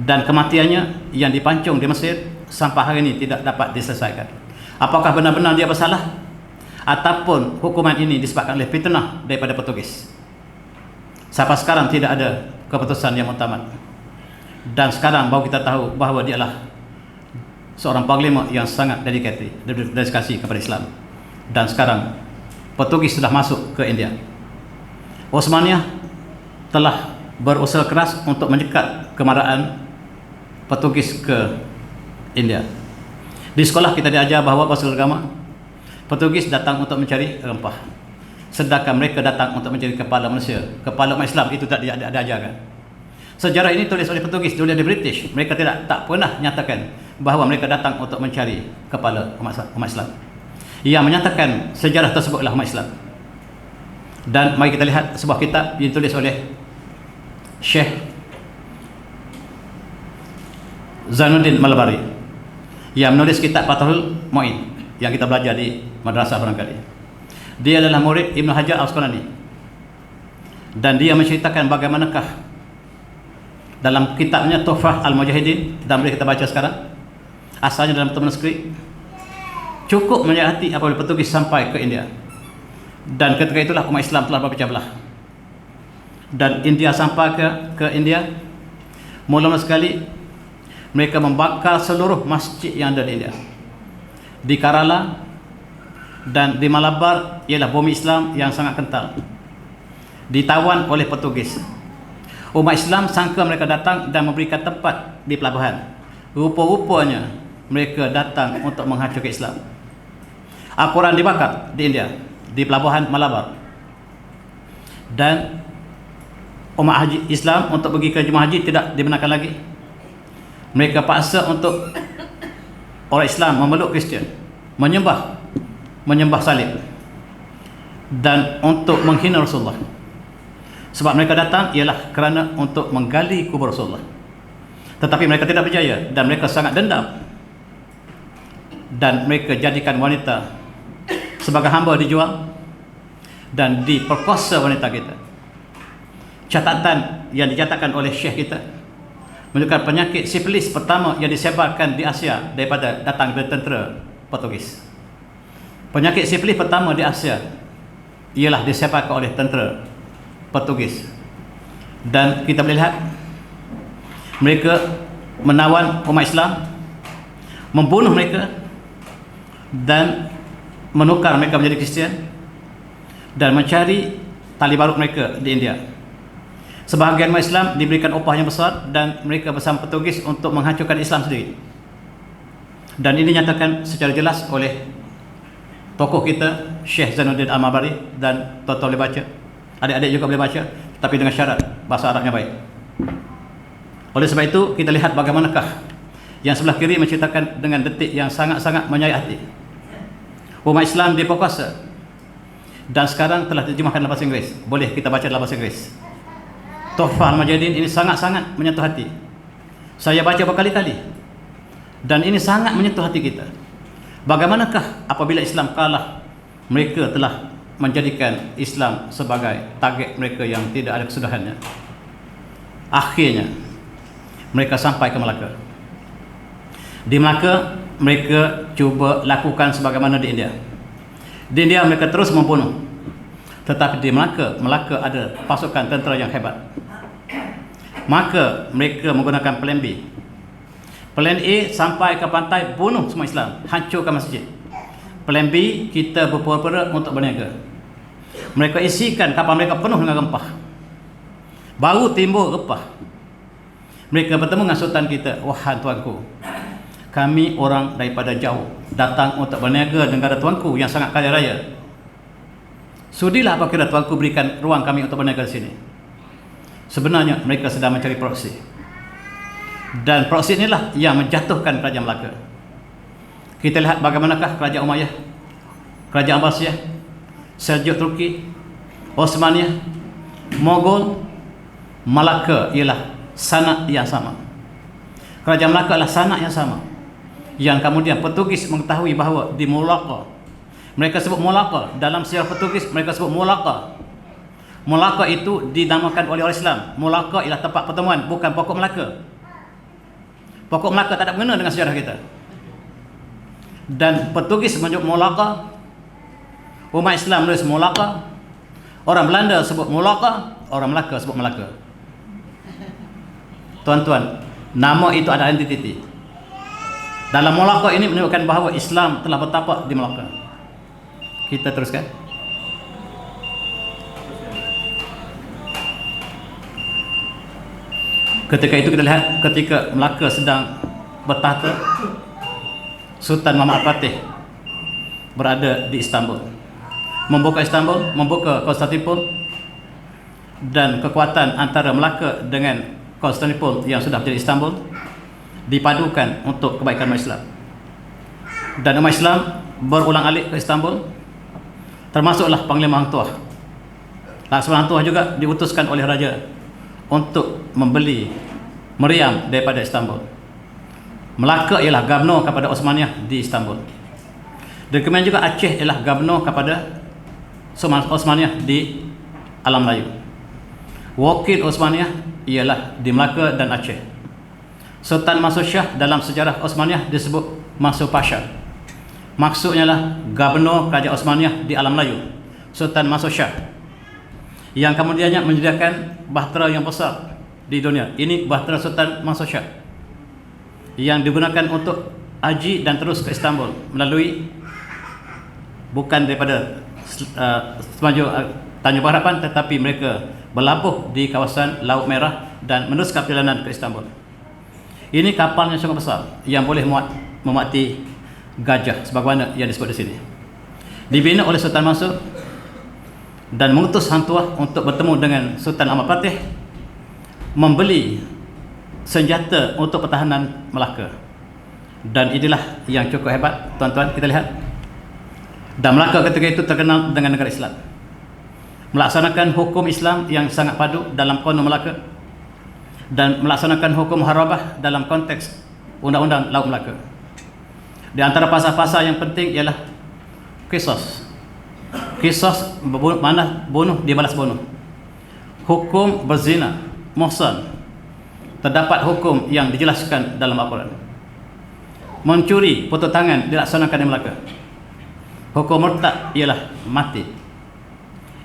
S1: dan kematiannya yang dipancung di Mesir sampai hari ini tidak dapat diselesaikan. Apakah benar-benar dia bersalah, ataupun hukuman ini disebabkan oleh fitnah daripada Portugis? Sampai sekarang tidak ada keputusan yang muktamad, dan sekarang baru kita tahu bahawa dia adalah seorang panglima yang sangat dedikasi kepada Islam. Dan sekarang Portugis sudah masuk ke India. Osmaniyah telah berusaha keras untuk menyekat kemarahan Portugis ke India. Di sekolah kita diajar bahawa bahasa agama Portugis datang untuk mencari rempah, sedangkan mereka datang untuk mencari kepala manusia, kepala umat Islam. Itu tak diajarkan. Sejarah ini tulis oleh Portugis, tulis oleh British. Mereka tak pernah nyatakan bahawa mereka datang untuk mencari kepala umat Islam. Yang menyatakan sejarah tersebutlah umat Islam. Dan mari kita lihat sebuah kitab yang ditulis oleh Syekh Zainuddin Malbari, yang menulis kitab Fathul Mu'in yang kita belajar di madrasah barangkali. Dia adalah murid Ibn Hajar Al-Asqalani, dan dia menceritakan bagaimanakah dalam kitabnya Tuhfah Al-Mujahidin, dan boleh kita baca sekarang, asalnya dalam manuskrip, cukup menyayat hati apabila Portugis sampai ke India. Dan ketika itulah umat Islam telah berpecah belah, dan India sampai ke India, mula-mula sekali mereka membakar seluruh masjid yang ada di India. Di Kerala dan di Malabar ialah bumi Islam yang sangat kental, ditawan oleh Portugis. Umat Islam sangka mereka datang dan memberikan tempat di pelabuhan. Rupa-rupanya mereka datang untuk menghancurkan Islam. Al-Quran dibakar di India, di pelabuhan Malabar. Dan umat haji Islam untuk pergi ke jemaah haji tidak dibenarkan lagi. Mereka paksa untuk orang Islam memeluk Kristian, menyembah salib, dan untuk menghina Rasulullah. Sebab mereka datang ialah kerana untuk menggali kubur Rasulullah. Tetapi mereka tidak berjaya, dan mereka sangat dendam, dan mereka jadikan wanita sebagai hamba, dijual dan diperkosa wanita kita. Catatan yang dicatatkan oleh Syekh kita menunjukkan penyakit sifilis pertama yang disebarkan di Asia daripada datang dari tentera Portugis. Penyakit sifilis pertama di Asia ialah disebarkan oleh tentera Portugis. Dan kita boleh lihat mereka menawan umat Islam, membunuh mereka, dan menukar mereka menjadi Kristian, dan mencari tali barut mereka di India. Sebahagian umat Islam diberikan upah yang besar, dan mereka bersama Portugis untuk menghancurkan Islam sendiri. Dan ini dinyatakan secara jelas oleh tokoh kita Syekh Zainuddin Al-Malbari, dan tuan-tuan boleh baca, adik-adik juga boleh baca, tapi dengan syarat bahasa Arabnya baik. Oleh sebab itu, kita lihat bagaimanakah yang sebelah kiri menceritakan dengan detik yang sangat-sangat menyayat hati. Umat Islam diperkosa, dan sekarang telah diterjemahkan dalam bahasa Inggeris. Boleh kita baca dalam bahasa Inggeris. Tuhfah Al-Mujahidin ini sangat-sangat menyentuh hati. Saya baca berkali-kali, dan ini sangat menyentuh hati kita. Bagaimanakah apabila Islam kalah, mereka telah menjadikan Islam sebagai target mereka yang tidak ada kesudahannya. Akhirnya mereka sampai ke Melaka. Di Melaka mereka cuba lakukan sebagaimana di India. Di India mereka terus membunuh, tetapi di Melaka ada pasukan tentera yang hebat. Maka mereka menggunakan plan B. Plan A, sampai ke pantai, bunuh semua Islam, hancurkan masjid. Plan B, kita berpura-pura untuk berniaga. Mereka isikan kapal mereka penuh dengan rempah. Baru timbul rempah, mereka bertemu dengan sultan kita. Wahai tuanku, kami orang daripada jauh datang untuk berniaga dengan negara tuanku yang sangat kaya raya. Sudilah apabila tuanku berikan ruang kami untuk berniaga di sini. Sebenarnya mereka sedang mencari proksi, dan proksi inilah yang menjatuhkan kerajaan Melaka. Kita lihat bagaimanakah kerajaan Umayyah, kerajaan Abbasiyah, Seljuk Turki, Osmaniyah, Mogol, Malaka ialah sanad yang sama. Kerajaan Melaka adalah sanak yang sama, yang kemudian Portugis mengetahui bahawa di Melaka, mereka sebut Melaka, dalam sejarah Portugis mereka sebut Melaka. Melaka itu dinamakan oleh orang Islam. Melaka ialah tempat pertemuan, bukan pokok Melaka. Pokok Melaka tak ada mengena dengan sejarah kita. Dan Portugis menyebut Melaka, umat Islam menulis Melaka, orang Belanda sebut Melaka, orang Melaka sebut Melaka. Tuan-tuan, nama itu ada identiti. Dalam Melaka ini menunjukkan bahawa Islam telah bertapak di Melaka. Kita teruskan. Ketika itu kita lihat ketika Melaka sedang bertahta, Sultan Muhammad Al-Fatih berada di Istanbul, membuka Konstantinopel, dan kekuatan antara Melaka dengan Konstantinopel yang sudah menjadi Istanbul dipadukan untuk kebaikan umat Islam. Dan umat Islam berulang-alik ke Istanbul, termasuklah Panglima Hang Tuah. Laksamana Hang Tuah juga diutuskan oleh raja untuk membeli meriam daripada Istanbul. Melaka ialah gubernur kepada Osmaniyah di Istanbul. Dan kemudian juga Aceh ialah gubernur kepada Osmaniyah di Alam Melayu. Wakil Osmaniyah ialah di Melaka dan Aceh. Sultan Mansur Shah dalam sejarah Osmaniyah disebut Mansur Pasha. Maksudnya lah gubernur kerajaan Osmaniyah di Alam Melayu, Sultan Mansur Shah, yang kemudiannya menyediakan bahtera yang besar di dunia. Ini bahtera Sultan Mansur Shah yang digunakan untuk haji dan terus ke Istanbul melalui bukan daripada Semenanjung Tanjung Harapan, tetapi mereka berlabuh di kawasan Laut Merah dan meneruskan perjalanan ke Istanbul. Ini kapal yang sangat besar yang boleh memuati gajah sebagaimana yang disebut di sini. Dibina oleh Sultan Mansur dan mengutus Hang Tuah untuk bertemu dengan Sultan Ahmad Fatih, membeli senjata untuk pertahanan Melaka. Dan inilah yang cukup hebat, tuan-tuan, kita lihat. Dan Melaka ketika itu terkenal dengan negara Islam, melaksanakan hukum Islam yang sangat padu dalam Qanun Melaka, dan melaksanakan hukum harabah dalam konteks Undang-Undang Laut Melaka. Di antara pasal-pasal yang penting ialah qisas. Qisas mana bunuh dibalas bunuh. Hukum berzina, muhsan, terdapat hukum yang dijelaskan dalam Al-Quran. Mencuri, potong tangan dilaksanakan di Melaka. Hukum murtad ialah mati.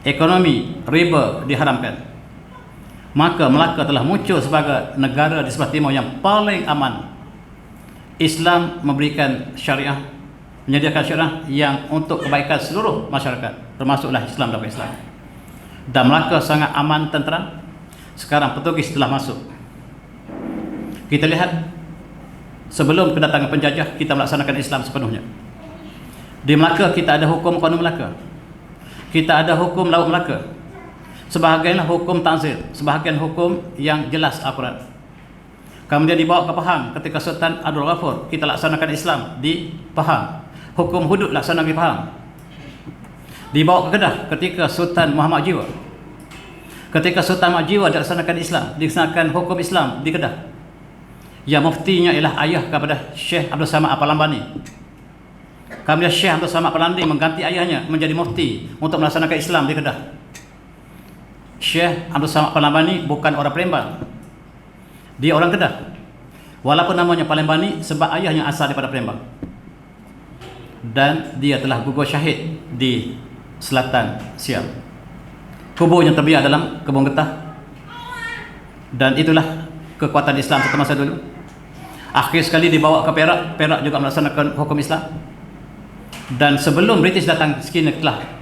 S1: Ekonomi riba diharamkan. Maka Melaka telah muncul sebagai negara di sebelah timur yang paling aman. Islam memberikan syariah, menyediakan syariah yang untuk kebaikan seluruh masyarakat, termasuklah Islam dan Islam. Dan Melaka sangat aman, tenteram. Sekarang Portugis telah masuk. Kita lihat, sebelum kedatangan penjajah, kita melaksanakan Islam sepenuhnya. Di Melaka kita ada hukum Qanun Melaka, kita ada hukum Laut Melaka, sebahagianlah hukum tanzil, sebahagian hukum yang jelas Al-Quran. Kemudian dibawa ke Pahang ketika Sultan Abdul Ghafur, kita laksanakan Islam di Pahang. Hukum hudud laksanakan di Pahang. Dibawa ke Kedah ketika Sultan Muhammad Jiwa. Ketika Sultan Muhammad Jiwa dilaksanakan Islam, dilaksanakan hukum Islam di Kedah. Yang muftinya ialah ayah kepada Syekh Abdul Samad Al-Palambani. Kemudian Syekh Abdul Samad Al-Palambani mengganti ayahnya menjadi mufti untuk melaksanakan Islam di Kedah. Syekh Abdul Samad Al-Palambani bukan orang Palembang, dia orang Kedah, walaupun namanya Palembani sebab ayahnya asal daripada Palembang. Dan dia telah gugur syahid di selatan Siam. Kuburnya terbiar dalam kebun getah. Dan itulah kekuatan Islam pada masa dulu. Akhir sekali dibawa ke Perak, Perak juga melaksanakan hukum Islam. Dan sebelum British datang sekini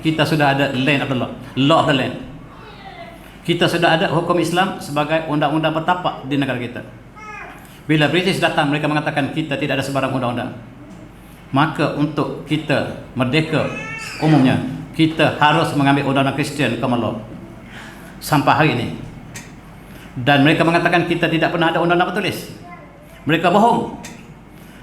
S1: kita sudah ada land of the law, law of the land. Kita sudah ada hukum Islam sebagai undang-undang bertapak di negara kita. Bila British datang, mereka mengatakan kita tidak ada sebarang undang-undang. Maka untuk kita merdeka umumnya, kita harus mengambil undang-undang Kristian common law sampai hari ini. Dan mereka mengatakan kita tidak pernah ada undang-undang tertulis. Mereka bohong.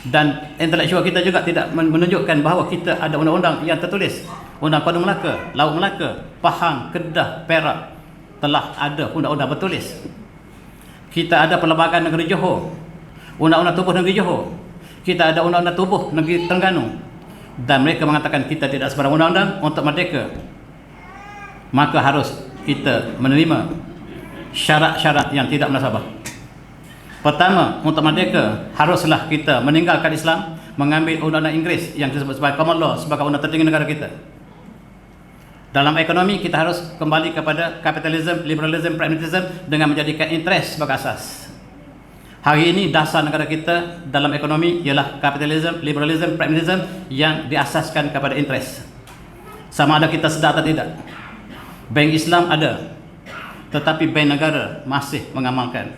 S1: Dan intelektual kita juga tidak menunjukkan bahawa kita ada undang-undang yang tertulis. Undang Qanun Melaka, Laut Melaka, Pahang, Kedah, Perak telah ada undang-undang bertulis. Kita ada Perlembagaan Negeri Johor, undang-undang tubuh negeri Johor, kita ada undang-undang tubuh negeri Terengganu, dan mereka mengatakan kita tidak sebarang undang-undang untuk merdeka. Maka harus kita menerima syarat-syarat yang tidak munasabah. Pertama, untuk merdeka haruslah kita meninggalkan Islam, mengambil undang-undang Inggeris yang disebut sebagai common law sebagai undang tertinggi negara kita. Dalam ekonomi kita harus kembali kepada kapitalisme, liberalisme, pragmatisme dengan menjadikan interest sebagai asas. Hari ini dasar negara kita dalam ekonomi ialah kapitalisme, liberalisme, pragmatisme yang diasaskan kepada interest. Sama ada kita sedar atau tidak. Bank Islam ada, tetapi bank negara masih mengamalkan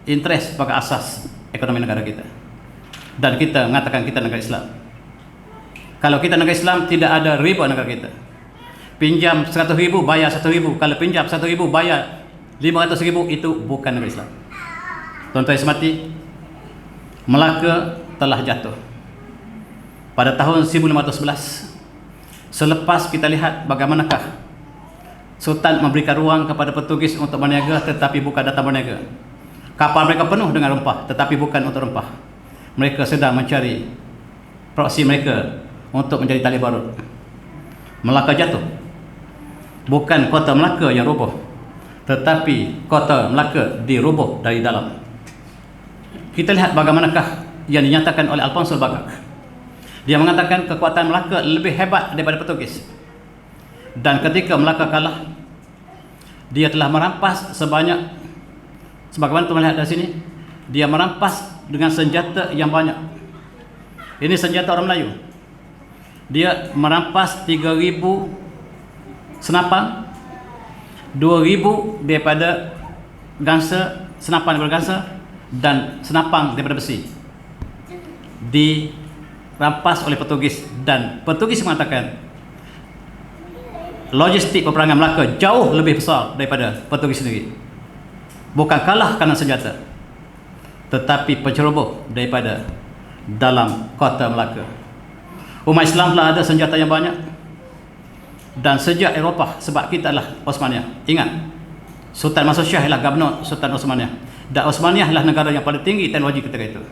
S1: interest sebagai asas ekonomi negara kita. Dan kita mengatakan kita negara Islam. Kalau kita negara Islam, tidak ada riba negara kita. Pinjam 100 ribu, bayar 100 ribu. Kalau pinjam 100 ribu, bayar 500 ribu, itu bukan negara Islam. Tuan-tuan semati, Melaka telah jatuh pada tahun 1511. Selepas kita lihat bagaimanakah Sultan memberikan ruang kepada Portugis untuk berniaga, tetapi bukan datang berniaga. Kapal mereka penuh dengan rempah, tetapi bukan untuk rempah. Mereka sedang mencari proksi mereka untuk menjadi tali barut. Melaka jatuh. Bukan kota Melaka yang roboh, tetapi kota Melaka diroboh dari dalam. Kita lihat bagaimanakah yang dinyatakan oleh Alfonso Bagak. Dia mengatakan kekuatan Melaka lebih hebat daripada Portugis. Dan ketika Melaka kalah, dia telah merampas sebanyak, sebagaimana tuan lihat dari sini, dia merampas dengan senjata yang banyak. Ini senjata orang Melayu. Dia merampas 3,000 senapan, 2,000 daripada gangsa, senapan daripada gangsa, dan senapan daripada besi. Dirampas oleh Portugis, dan Portugis mengatakan logistik peperangan Melaka jauh lebih besar daripada Portugis sendiri. Bukan kalah kerana senjata, tetapi penceroboh daripada dalam kota Melaka. Umat Islam telah ada senjata yang banyak, dan sejak Eropah, sebab kita adalah Osmaniyah. Ingat, Sultan Mansur Shah ialah Gubernur Sultan Osmaniyah, dan Osmaniyah adalah negara yang paling tinggi teknologi ketika itu.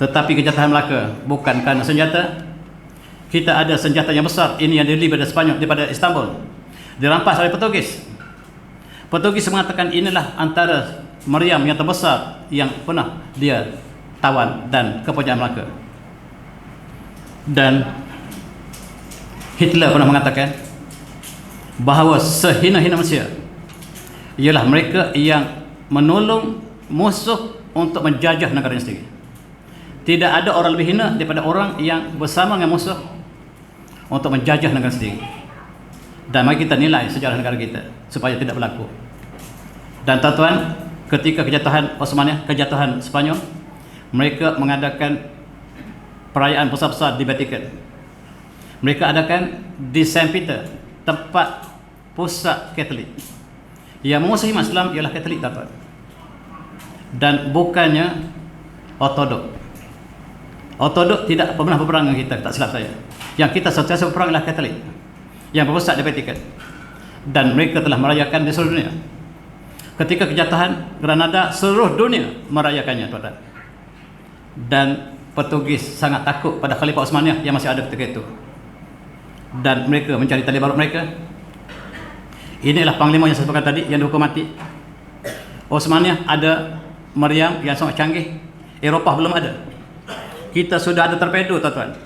S1: Tetapi kejatuhan Melaka bukan kerana senjata. Kita ada senjata yang besar, ini yang dibeli daripada Spanyol, daripada Istanbul, dirampas oleh Portugis. Portugis mengatakan inilah antara meriam yang terbesar yang pernah dia tawan dan kepunyaan Melaka. Dan Hitler pernah mengatakan bahawa sehina-hina manusia ialah mereka yang menolong musuh untuk menjajah negaranya sendiri. Tidak ada orang lebih hina daripada orang yang bersama dengan musuh untuk menjajah negara sendiri. Dan mari kita nilai sejarah negara kita supaya tidak berlaku. Dan tuan-tuan, ketika kejatuhan Osmaniyah, kejatuhan Spanyol, mereka mengadakan perayaan besar-besar di Vatikan. Mereka adakan di Saint Peter, tempat pusat Katolik. Yang menguasai Islam ialah Katolik, tuan-tuan, dan bukannya Ortodok. Ortodok tidak pernah berperang dengan kita, tak silap saya. Yang kita sentiasa berperang ialah Katolik yang berpusat di Vatikan, dan mereka telah merayakan di seluruh dunia. Ketika kejatuhan Granada, seluruh dunia merayakannya, tuan-tuan. Dan Portugis sangat takut pada Khalifah Osmaniyah yang masih ada ketika itu, dan mereka mencari tali barut mereka. Inilah panglima yang saya sebutkan tadi yang dihukum mati. Osmaniyah ada meriam yang sangat canggih, Eropah belum ada. Kita sudah ada torpedo, tuan-tuan.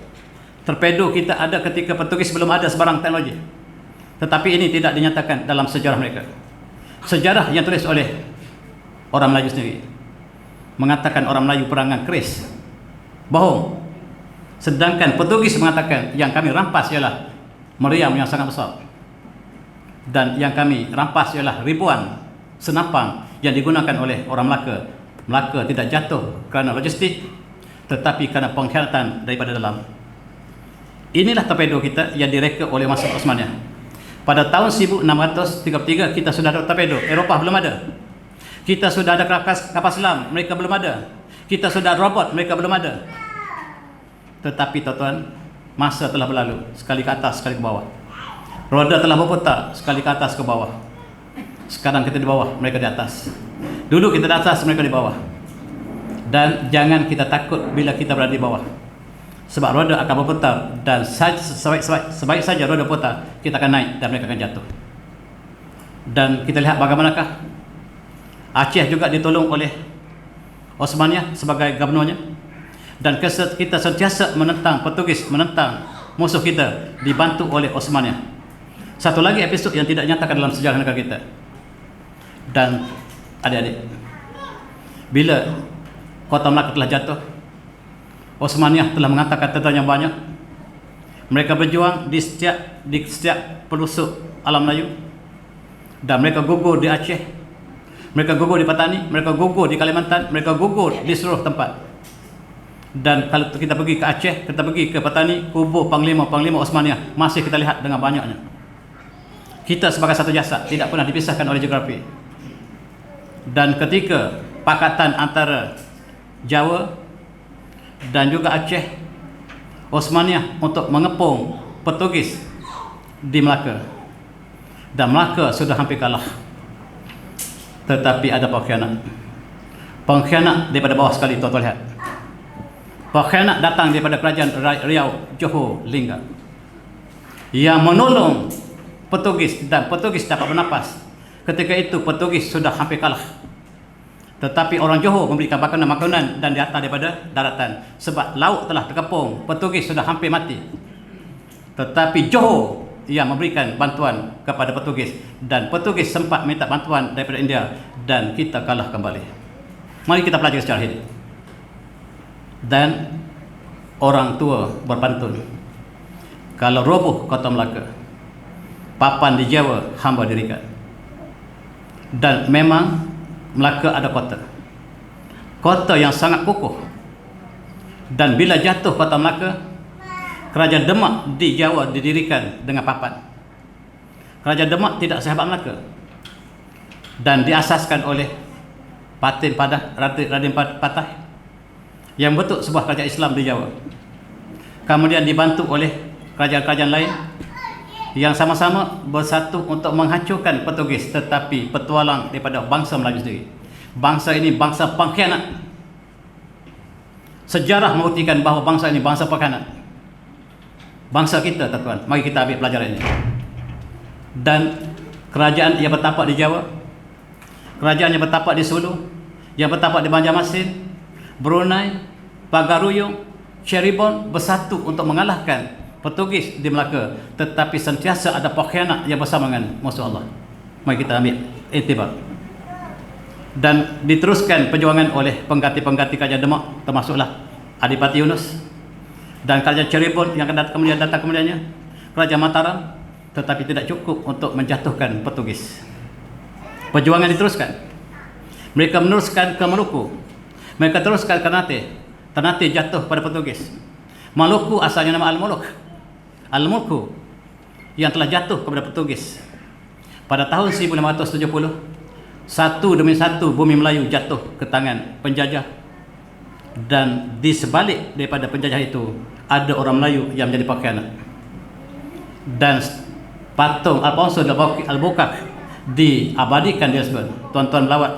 S1: Torpedo kita ada ketika Portugis belum ada sebarang teknologi. Tetapi ini tidak dinyatakan dalam sejarah mereka. Sejarah yang tulis oleh orang Melayu sendiri mengatakan orang Melayu perangan keris, bohong. Sedangkan Portugis mengatakan yang kami rampas ialah meriam yang sangat besar, dan yang kami rampas ialah ribuan senapan yang digunakan oleh orang Melaka. Melaka tidak jatuh kerana logistik, tetapi kerana pengkhianatan daripada dalam. Inilah torpedo kita yang direka oleh masa Osmaniyah. Pada tahun 1633 kita sudah ada torpedo, Eropah belum ada. Kita sudah ada kapal selam, mereka belum ada. Kita sudah ada robot, mereka belum ada. Tetapi tuan-tuan, masa telah berlalu, sekali ke atas, sekali ke bawah. Roda telah berputar, sekali ke atas, ke bawah. Sekarang kita di bawah, mereka di atas. Dulu kita di atas, mereka di bawah. Dan jangan kita takut bila kita berada di bawah, sebab roda akan berputar, dan sebaik saja roda putar, kita akan naik dan mereka akan jatuh. Dan kita lihat bagaimanakah Aceh juga ditolong oleh Osmania sebagai gubernurnya, dan kita sentiasa menentang Portugis, menentang musuh kita, dibantu oleh Osmania. Satu lagi episod yang tidak nyatakan dalam sejarah negara kita. Dan adik-adik, bila Kota Melaka telah jatuh, Osmania telah mengatakan tentang yang banyak. Mereka berjuang di setiap pelosok alam Melayu, dan mereka gugur di Aceh, mereka gugur di Patani, mereka gugur di Kalimantan, mereka gugur di seluruh tempat. Dan kalau kita pergi ke Aceh, kita pergi ke Patani, kubur Panglima Osmania masih kita lihat dengan banyaknya. Kita sebagai satu jasad, tidak pernah dipisahkan oleh geografi. Dan ketika pakatan antara Jawa dan juga Aceh, Osmania untuk mengepung Portugis di Melaka, dan Melaka sudah hampir kalah. Tetapi ada pengkhianat daripada bawah sekali, tuan-tuan lihat. Pengkhianat datang daripada kerajaan Riau, Johor, Lingga, yang menolong Portugis, dan Portugis dapat bernapas. Ketika itu Portugis sudah hampir kalah, tetapi orang Johor memberikan makanan dan di atas daripada daratan, sebab laut telah terkepung, Portugis sudah hampir mati. Tetapi Johor yang memberikan bantuan kepada Portugis, dan Portugis sempat minta bantuan daripada India, dan kita kalah kembali. Mari kita pelajari sejarah ini. Dan orang tua berpantun, kalau roboh Kota Melaka, papan di Jawa hamba dirikan. Dan memang Melaka ada kota yang sangat kokoh. Dan bila jatuh Kota Melaka, Kerajaan Demak di Jawa didirikan dengan papan. Kerajaan Demak tidak sahabat Melaka, dan diasaskan oleh Raden Patah yang bentuk sebuah kerajaan Islam di Jawa. Kemudian dibantu oleh kerajaan-kerajaan lain yang sama-sama bersatu untuk menghancurkan Portugis, tetapi petualang daripada bangsa Melayu sendiri. Bangsa ini bangsa pengkhianat. Sejarah membuktikan bahawa bangsa ini bangsa pengkhianat. Bangsa kita, tuan-tuan, mari kita ambil pelajaran ini. Dan kerajaan yang bertapak di Jawa, kerajaan yang bertapak di Sulu, yang bertapak di Banjarmasin, Brunei, Pagaruyung, Cirebon bersatu untuk mengalahkan Portugis di Melaka, tetapi sentiasa ada pengkhianat yang bersama dengan musuh Allah. Mari kita ambil iktibar. Dan diteruskan perjuangan oleh pengganti-pengganti kerajaan Demak, termasuklah Adipati Yunus, dan kerajaan Cirebon yang kemudian datang kemudiannya, kerajaan Mataram, tetapi tidak cukup untuk menjatuhkan Portugis. Perjuangan diteruskan. Mereka meneruskan ke Maluku, mereka teruskan ke Ternate jatuh pada Portugis. Maluku asalnya nama Al-Mulku yang telah jatuh kepada Portugis pada tahun 1570. Satu demi satu bumi Melayu jatuh ke tangan penjajah, dan di sebalik daripada penjajah itu ada orang Melayu yang menjadi pengkhianat. Dan patung Alfonso Albuquerque diabadikan di Lisbon. Tuan-tuan melawat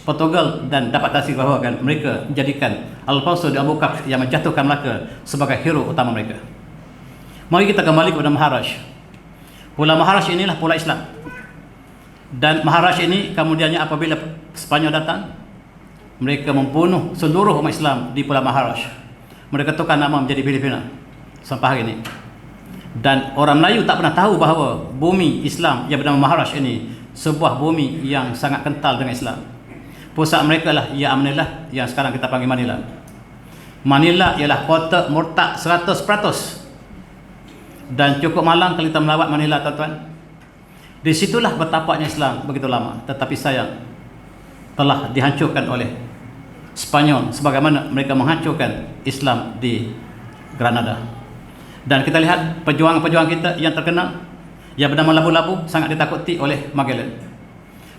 S1: Portugal dan dapat saksi bahawa mereka menjadikan Alfonso Albuquerque yang menjatuhkan Melaka sebagai hero utama mereka. Mari kita kembali kepada Maharaj. Pulau Maharaj inilah pulau Islam. Dan Maharaj ini kemudiannya apabila Spanyol datang, mereka membunuh seluruh umat Islam di Pulau Maharaj. Mereka tukar nama menjadi Filipina sampai hari ini. Dan orang Melayu tak pernah tahu bahawa bumi Islam yang bernama Maharaj ini sebuah bumi yang sangat kental dengan Islam. Pusat mereka lah ia Manila, yang sekarang kita panggil Manila. Manila ialah kota murtad 100%. Dan cukup malang kalau kita melawat Manila, tuan-tuan. Di situlah bertapaknya Islam begitu lama, tetapi sayang telah dihancurkan oleh Spanyol sebagaimana mereka menghancurkan Islam di Granada. Dan kita lihat perjuangan-perjuangan kita yang terkenal yang bernama Labu-Labu sangat ditakuti oleh Magellan.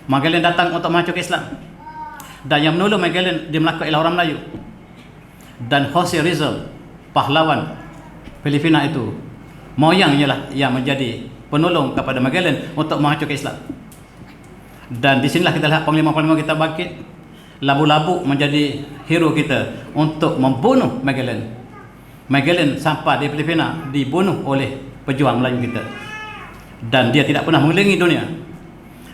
S1: Magellan datang untuk menghancurkan Islam, dan yang menolong Magellan di Melaka ialah orang Melayu. Dan Jose Rizal, pahlawan Filipina itu, moyang ialah yang menjadi penolong kepada Magellan untuk menghancurkan Islam. Dan di sinilah kita lihat panglima-panglima kita bangkit. labu-labu menjadi hero kita untuk membunuh Magellan. Magellan sampai di Filipina dibunuh oleh pejuang Melayu kita, dan dia tidak pernah mengelilingi dunia,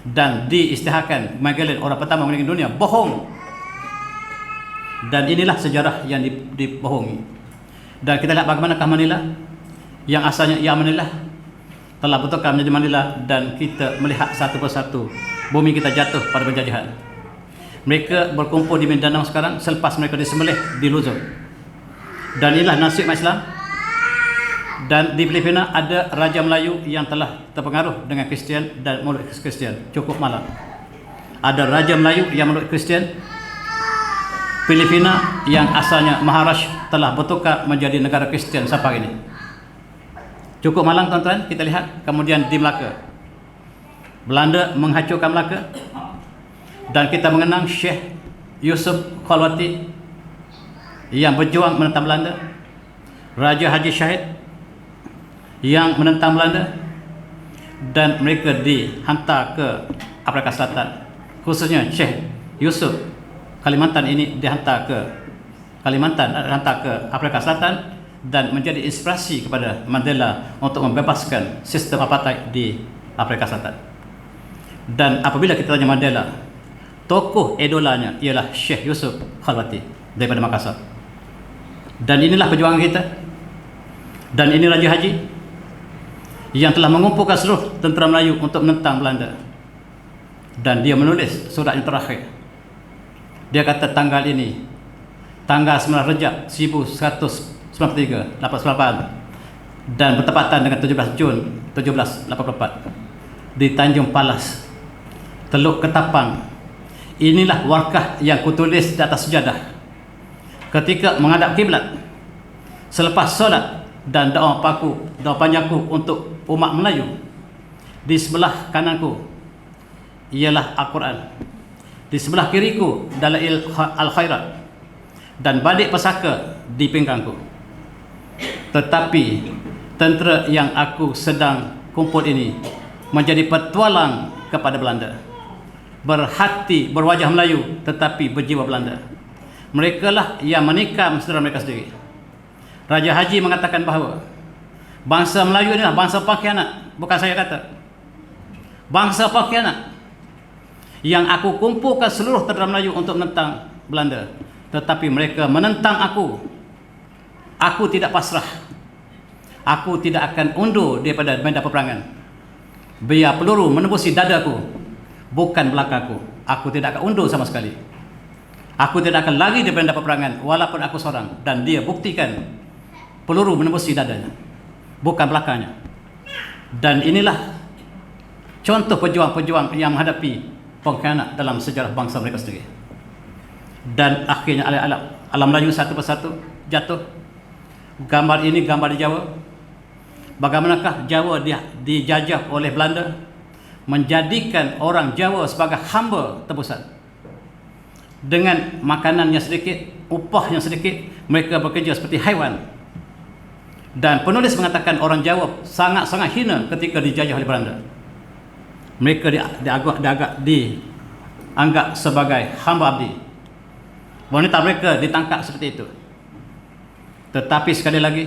S1: dan diisytiharkan Magellan orang pertama mengelilingi dunia. Bohong. Dan inilah sejarah yang dibohongi. Dan kita lihat bagaimanakah Manila yang asalnya ia Manila telah betulkan menjadi Manila, dan kita melihat satu persatu bumi kita jatuh pada penjajahan. Mereka berkumpul di Mindanao sekarang selepas mereka disembelih di Luzon. Dan inilah nasib umat Islam. Dan di Filipina ada Raja Melayu yang telah terpengaruh dengan Kristian dan mulut Kristian. Cukup malam. Ada Raja Melayu yang mulut Kristian. Filipina yang asalnya Maharashtra telah bertukar menjadi negara Kristian sampai ini. Cukup malang tuan-tuan, kita lihat. Kemudian di Melaka, Belanda menghancurkan Melaka, dan kita mengenang Syekh Yusuf Khalwati yang berjuang menentang Belanda, Raja Haji Syahid yang menentang Belanda, dan mereka dihantar ke Afrika Selatan. Khususnya Syekh Yusuf Kalimantan ini dihantar ke Kalimantan, dihantar ke Afrika Selatan, dan menjadi inspirasi kepada Mandela untuk membebaskan sistem apartheid di Afrika Selatan. Dan apabila kita tanya Mandela, tokoh idolanya ialah Syekh Yusuf Khalwati daripada Makassar. Dan inilah perjuangan kita. Dan ini Raja Haji yang telah mengumpulkan seluruh tentera Melayu untuk menentang Belanda. Dan dia menulis surat yang terakhir. Dia kata tanggal ini, tanggal 9 Rejab 1193, 88, dan bertepatan dengan 17 Jun 1784 di Tanjung Palas, Teluk Ketapang. Inilah warkah yang kutulis di atas sejadah ketika menghadap kiblat selepas solat dan doa panjangku untuk umat Melayu. Di sebelah kananku ialah Al-Quran, di sebelah kiriku Dalail Al-Khairat, dan badik pesaka di pinggangku. Tetapi tentera yang aku sedang kumpul ini menjadi petualang kepada Belanda, berhati berwajah Melayu tetapi berjiwa Belanda. Mereka lah yang menikam saudara mereka sendiri. Raja Haji mengatakan bahawa bangsa Melayu inilah bangsa pengkhianat. Bukan saya kata, bangsa pengkhianat yang aku kumpulkan seluruh tentera Melayu untuk menentang Belanda, tetapi mereka menentang aku. Aku tidak pasrah. Aku tidak akan undur daripada medan peperangan. Biar peluru menembusi dadaku, bukan belakangku. Aku tidak akan undur sama sekali. Aku tidak akan lari daripada medan peperangan walaupun aku seorang. Dan dia buktikan peluru menembusi dadanya, bukan belakangnya. Dan inilah contoh pejuang-pejuang yang menghadapi pengkhianat dalam sejarah bangsa mereka sendiri. Dan akhirnya alam Melayu satu persatu jatuh. Gambar ini gambar di Jawa. Bagaimanakah Jawa dijajah oleh Belanda, menjadikan orang Jawa sebagai hamba tebusan. Dengan makanan yang sedikit, upah yang sedikit, mereka bekerja seperti haiwan. Dan penulis mengatakan orang Jawa sangat-sangat hina ketika dijajah oleh Belanda. Mereka dianggap sebagai hamba abdi. Wanita mereka ditangkap seperti itu. Tetapi sekali lagi,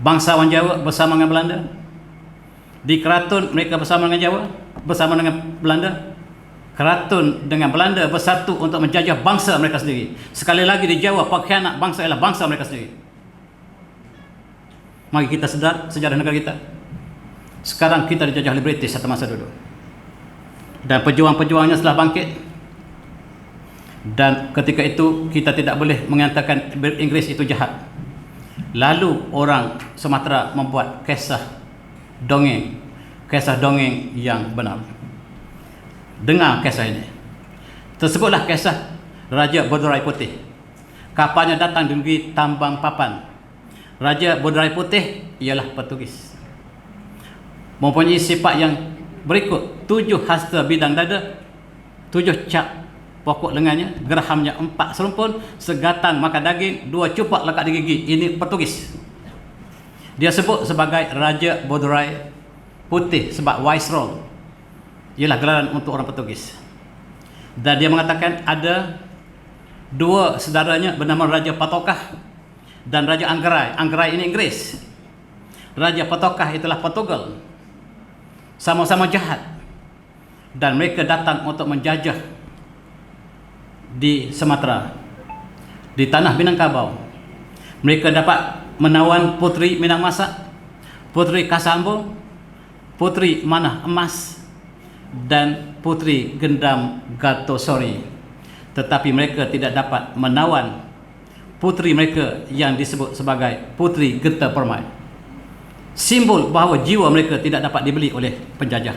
S1: bangsawan Jawa bersama dengan Belanda, di keraton mereka bersama dengan Jawa, bersama dengan Belanda. Keraton dengan Belanda bersatu untuk menjajah bangsa mereka sendiri. Sekali lagi di Jawa, pengkhianat bangsa ialah bangsa mereka sendiri. Mari kita sedar sejarah negara kita. Sekarang kita dijajah oleh British satu masa dulu, dan pejuang-pejuangnya telah bangkit. Dan ketika itu kita tidak boleh mengatakan Inggris itu jahat. Lalu orang Sumatera membuat kisah dongeng yang benar. Dengar kisah ini. Tersebutlah kisah Raja Bodorai Putih. Kapalnya datang di negeri Tambang Papan. Raja Bodorai Putih ialah Portugis, mempunyai sifat yang berikut: 7 hasta bidang dada, 7 cap pokok lengannya, gerahamnya 4 serumpun, segatang makan daging, 2 cupak lekat di gigi. Ini Portugis. Dia sebut sebagai Raja Bodorai Putih sebab Viceroy ialah gelaran untuk orang Portugis. Dan dia mengatakan ada dua saudaranya bernama Raja Patokah dan Raja Anggerai. Anggerai ini Inggris. Raja Patokah itulah Portugal. Sama-sama jahat. Dan mereka datang untuk menjajah di Sumatera, di tanah Minangkabau. Mereka dapat menawan Puteri Minang Masak, Puteri Kasambung, Puteri Manah Emas, dan Puteri Gendam Gatosori. Tetapi mereka tidak dapat menawan puteri mereka yang disebut sebagai Puteri Geta Permai. Simbol bahawa jiwa mereka tidak dapat dibeli oleh penjajah.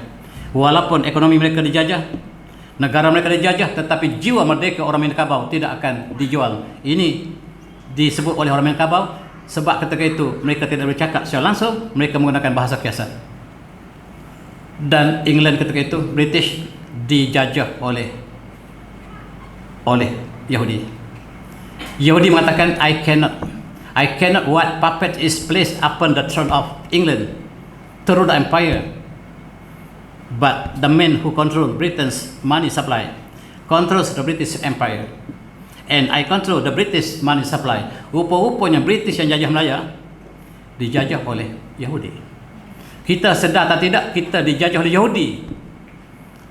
S1: Walaupun ekonomi mereka dijajah, negara mereka dijajah, tetapi jiwa merdeka orang Minangkabau tidak akan dijual. Ini disebut oleh orang Minangkabau sebab ketika itu mereka tidak bercakap secara langsung, mereka menggunakan bahasa kiasan. Dan England ketika itu, British, dijajah oleh Yahudi. Yahudi mengatakan, I cannot what puppet is placed upon the throne of England through the empire, but the man who control Britain's money supply controls the British Empire, and I control the British money supply. Rupa-rupanya British yang jajah Melaya dijajah oleh Yahudi. Kita sedar atau tidak, kita dijajah oleh Yahudi.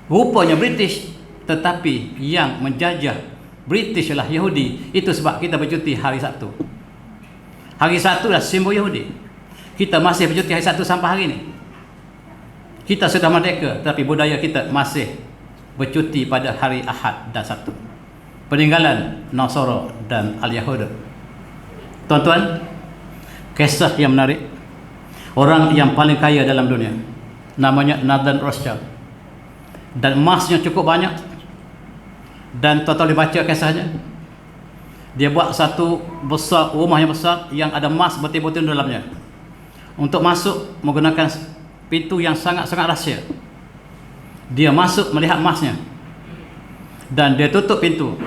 S1: Rupanya British, tetapi yang menjajah British adalah Yahudi. Itu sebab kita bercuti hari Sabtu. Hari Sabtu adalah simbol Yahudi. Kita masih bercuti hari Sabtu sampai hari ini. Kita sudah merdeka, tapi budaya kita masih bercuti pada hari Ahad dan Sabtu. Peninggalan Nasara dan Al-Yahud. Tuan-tuan, kisah yang menarik. Orang yang paling kaya dalam dunia, namanya Nathan Rothschild, dan emasnya cukup banyak. Dan tuan-tuan boleh baca kisahnya. Dia buat satu besar, rumah yang besar yang ada emas betul-betul dalamnya. Untuk masuk menggunakan pintu yang sangat-sangat rahsia. Dia masuk melihat emasnya dan dia tutup pintu.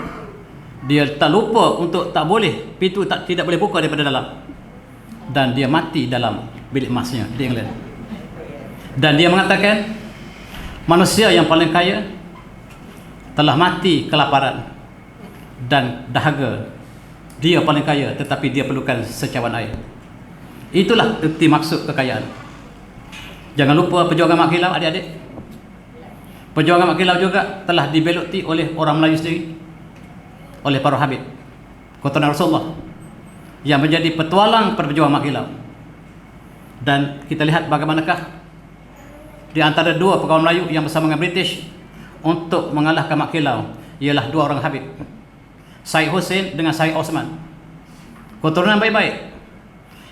S1: Dia tak lupa untuk tak boleh, pintu tidak boleh buka daripada dalam. Dan dia mati dalam bilik emasnya di England. Dan dia mengatakan, manusia yang paling kaya telah mati kelaparan dan dahaga. Dia paling kaya, tetapi dia perlukan secawan air. Itulah erti maksud kekayaan. Jangan lupa perjuangan Mak Kilau, adik-adik. Perjuangan Mak Kilau juga telah dibeluti oleh orang Melayu sendiri, oleh para Habib, Keturunan Rasulullah, yang menjadi petualang pada perjuangan Mak Kilau. Dan kita lihat bagaimanakah di antara dua pegawai Melayu yang bersama dengan British untuk mengalahkan Mak Kilau, ialah dua orang Habib, Syed Hussein dengan Syed Osman. Keturunan baik-baik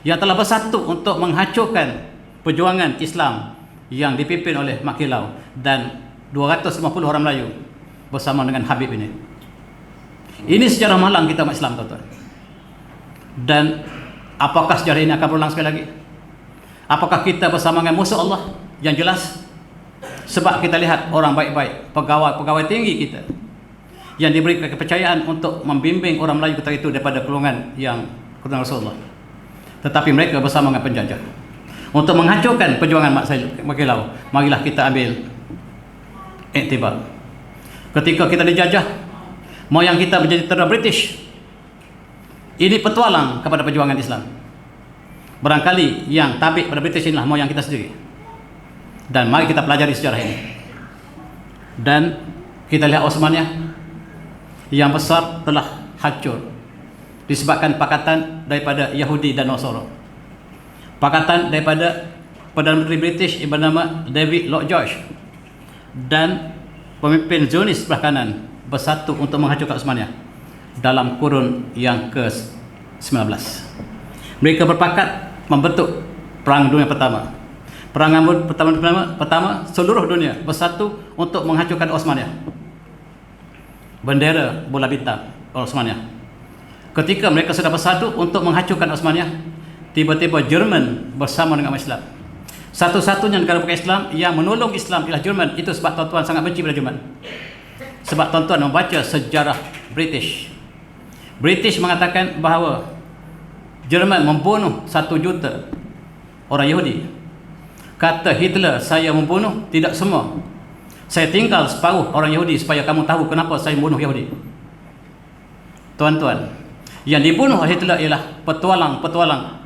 S1: yang telah bersatu untuk menghancurkan perjuangan Islam yang dipimpin oleh Mak Kilau dan 250 orang Melayu bersama dengan Habib ini. Ini sejarah malang kita umat Islam, tuan-tuan. Dan apakah sejarah ini akan berulang sekali lagi? Apakah kita bersama dengan musuh Allah? Yang jelas, sebab kita lihat orang baik-baik, pegawai tinggi kita yang diberi kepercayaan untuk membimbing orang Melayu ketika itu daripada golongan yang keturunan Rasulullah. Tetapi mereka bersama dengan penjajah untuk menghancurkan perjuangan Mak Kilau. Marilah kita ambil iktibar. Ketika kita dijajah, moyang kita menjadi tentera British. Ini petualang kepada perjuangan Islam. Barangkali yang tabik pada British inilah moyang kita sendiri. Dan mari kita pelajari sejarah ini. Dan kita lihat Osmaniyah yang besar telah hancur disebabkan pakatan daripada Yahudi dan Nasara. Pakatan daripada Perdana Menteri British yang bernama David Lloyd George dan pemimpin Zionis sebelah kanan bersatu untuk menghancurkan Osmaniyah dalam kurun yang ke-19. Mereka berpakat membentuk Perang Dunia Pertama. Perang pertama seluruh dunia bersatu untuk menghancurkan Osmaniyah. Bendera bola bintang Osmaniyah. Ketika mereka sudah bersatu untuk menghancurkan Osmaniyah, tiba-tiba Jerman bersama dengan Islam. Satu-satunya negara bukan Islam yang menolong Islam ialah Jerman. Itu sebab tuan-tuan sangat benci pada Jerman. Sebab tuan-tuan membaca sejarah British. British mengatakan bahawa Jerman membunuh 1 juta orang Yahudi. Kata Hitler, saya membunuh tidak semua. Saya tinggal separuh orang Yahudi supaya kamu tahu kenapa saya bunuh Yahudi. Tuan-tuan, yang dibunuh oleh Hitler ialah petualang-petualang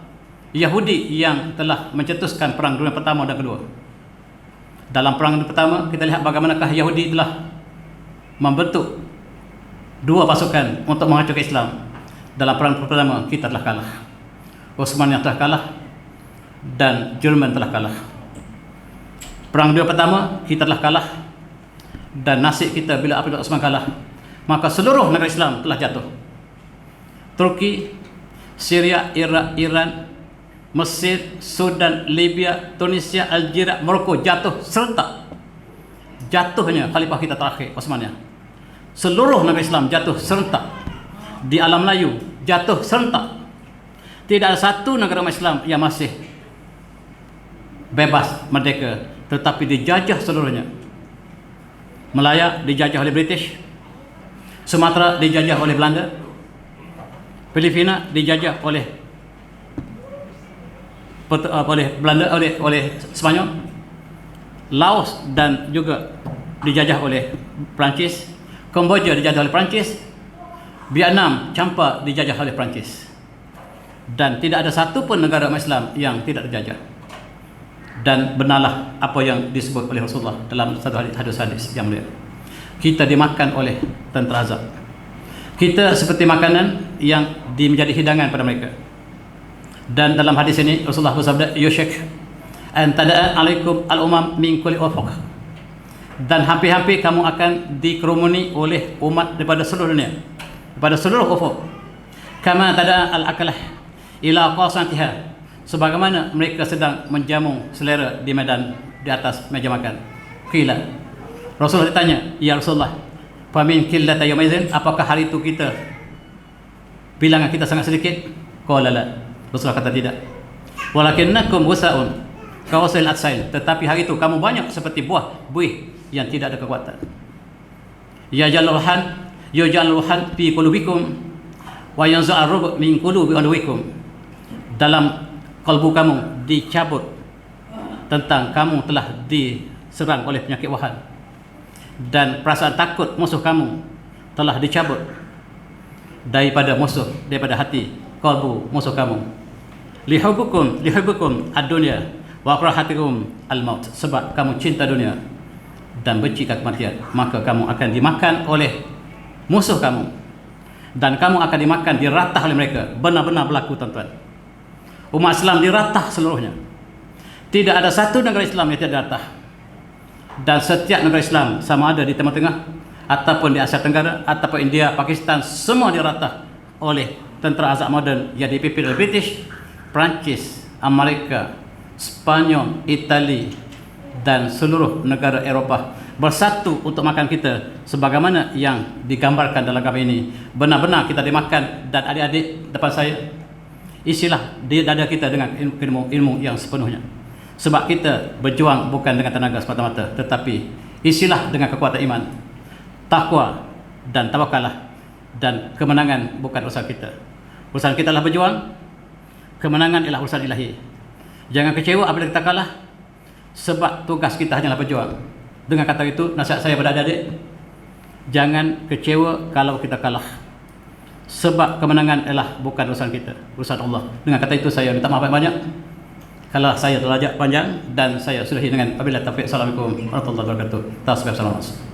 S1: Yahudi yang telah mencetuskan perang dunia pertama dan kedua. Dalam perang dunia pertama, kita lihat bagaimanakah Yahudi telah membentuk dua pasukan untuk menghancurkan Islam. Dalam perang pertama, kita telah kalah. Utsmania telah kalah dan Jerman telah kalah. Perang dunia pertama, kita telah kalah, dan nasib kita bila apabila Utsman kalah, maka seluruh negara Islam telah jatuh. Turki, Syria, Iraq, Iran, Mesir, Sudan, Libya, Tunisia, Algeria, Morocco jatuh serentak. Jatuhnya khalifah kita terakhir, Utsmania. Seluruh negara Islam jatuh serentak. Di alam Melayu jatuh serentak. Tidak ada satu negara Islam yang masih bebas, merdeka, tetapi dijajah seluruhnya. Malaya dijajah oleh British, Sumatera dijajah oleh Belanda, Filipina dijajah oleh Belanda, oleh Spanyol, Laos dan juga dijajah oleh Perancis, Kamboja dijajah oleh Perancis, Vietnam campa dijajah oleh Perancis, dan tidak ada satu pun negara Islam yang tidak dijajah. Dan benarlah apa yang disebut oleh Rasulullah dalam satu hadis yang mulia. Kita dimakan oleh tentera azab. Kita seperti makanan yang menjadi hidangan pada mereka. Dan dalam hadis ini Rasulullah bersabda, yushak an tada'a alaikum al-umam min kulli ufuq. Dan hampir-hampir kamu akan dikerumuni oleh umat daripada seluruh dunia, daripada seluruh ufuk. Kama tada'a al-akalah ila qasantiha, sebagaimana mereka sedang menjamu selera di medan, di atas meja makan. Qila, Rasulullah ditanya, ya Rasulullah, famin qillata yawmaizin, apakah hari itu kita bilangan kita sangat sedikit? Qala la, Rasulullah kata tidak. Walakinnakum ghusaun kawasil atsail, tetapi hari itu kamu banyak seperti buih yang tidak ada kekuatan. Ya jalruhan yujalruhan fi qulubikum wa yanza'u min qulubi anwikum, dalam kalbu kamu dicabut tentang kamu telah diserang oleh penyakit wahan, dan perasaan takut musuh kamu telah dicabut daripada hati kalbu musuh kamu. Lihubukum ad-dunya wa akrahatikum al-maut, sebab kamu cinta dunia dan benci kematian, maka kamu akan dimakan oleh musuh kamu, dan kamu akan dimakan, diratah oleh mereka. Benar-benar berlaku, tuan-tuan. Umat Islam diratah seluruhnya. Tidak ada satu negara Islam yang tidak diratah. Dan setiap negara Islam, sama ada di Timur Tengah ataupun di Asia Tenggara ataupun India, Pakistan, semua diratah oleh tentera azab moden yang dipimpin oleh British, Perancis, Amerika, Spanyol, Itali dan seluruh negara Eropah bersatu untuk makan kita, sebagaimana yang digambarkan dalam gambar ini. Benar-benar kita dimakan. Dan adik-adik depan saya, isilah di dada kita dengan ilmu yang sepenuhnya. Sebab kita berjuang bukan dengan tenaga semata-mata, tetapi isilah dengan kekuatan iman, takwa dan tawakalah. Dan kemenangan bukan urusan kita. Urusan kita adalah berjuang. Kemenangan ialah urusan ilahi. Jangan kecewa apabila kita kalah, sebab tugas kita hanyalah berjuang. Dengan kata itu, nasihat saya pada adik-adik, jangan kecewa kalau kita kalah, sebab kemenangan ialah bukan urusan kita, urusan Allah. Dengan kata itu saya minta maaf banyak kalau saya terlalu panjang, dan saya sudahi dengan wabillahi taufiq. Assalamualaikum warahmatullahi wabarakatuh. Tasbih, assalamualaikum.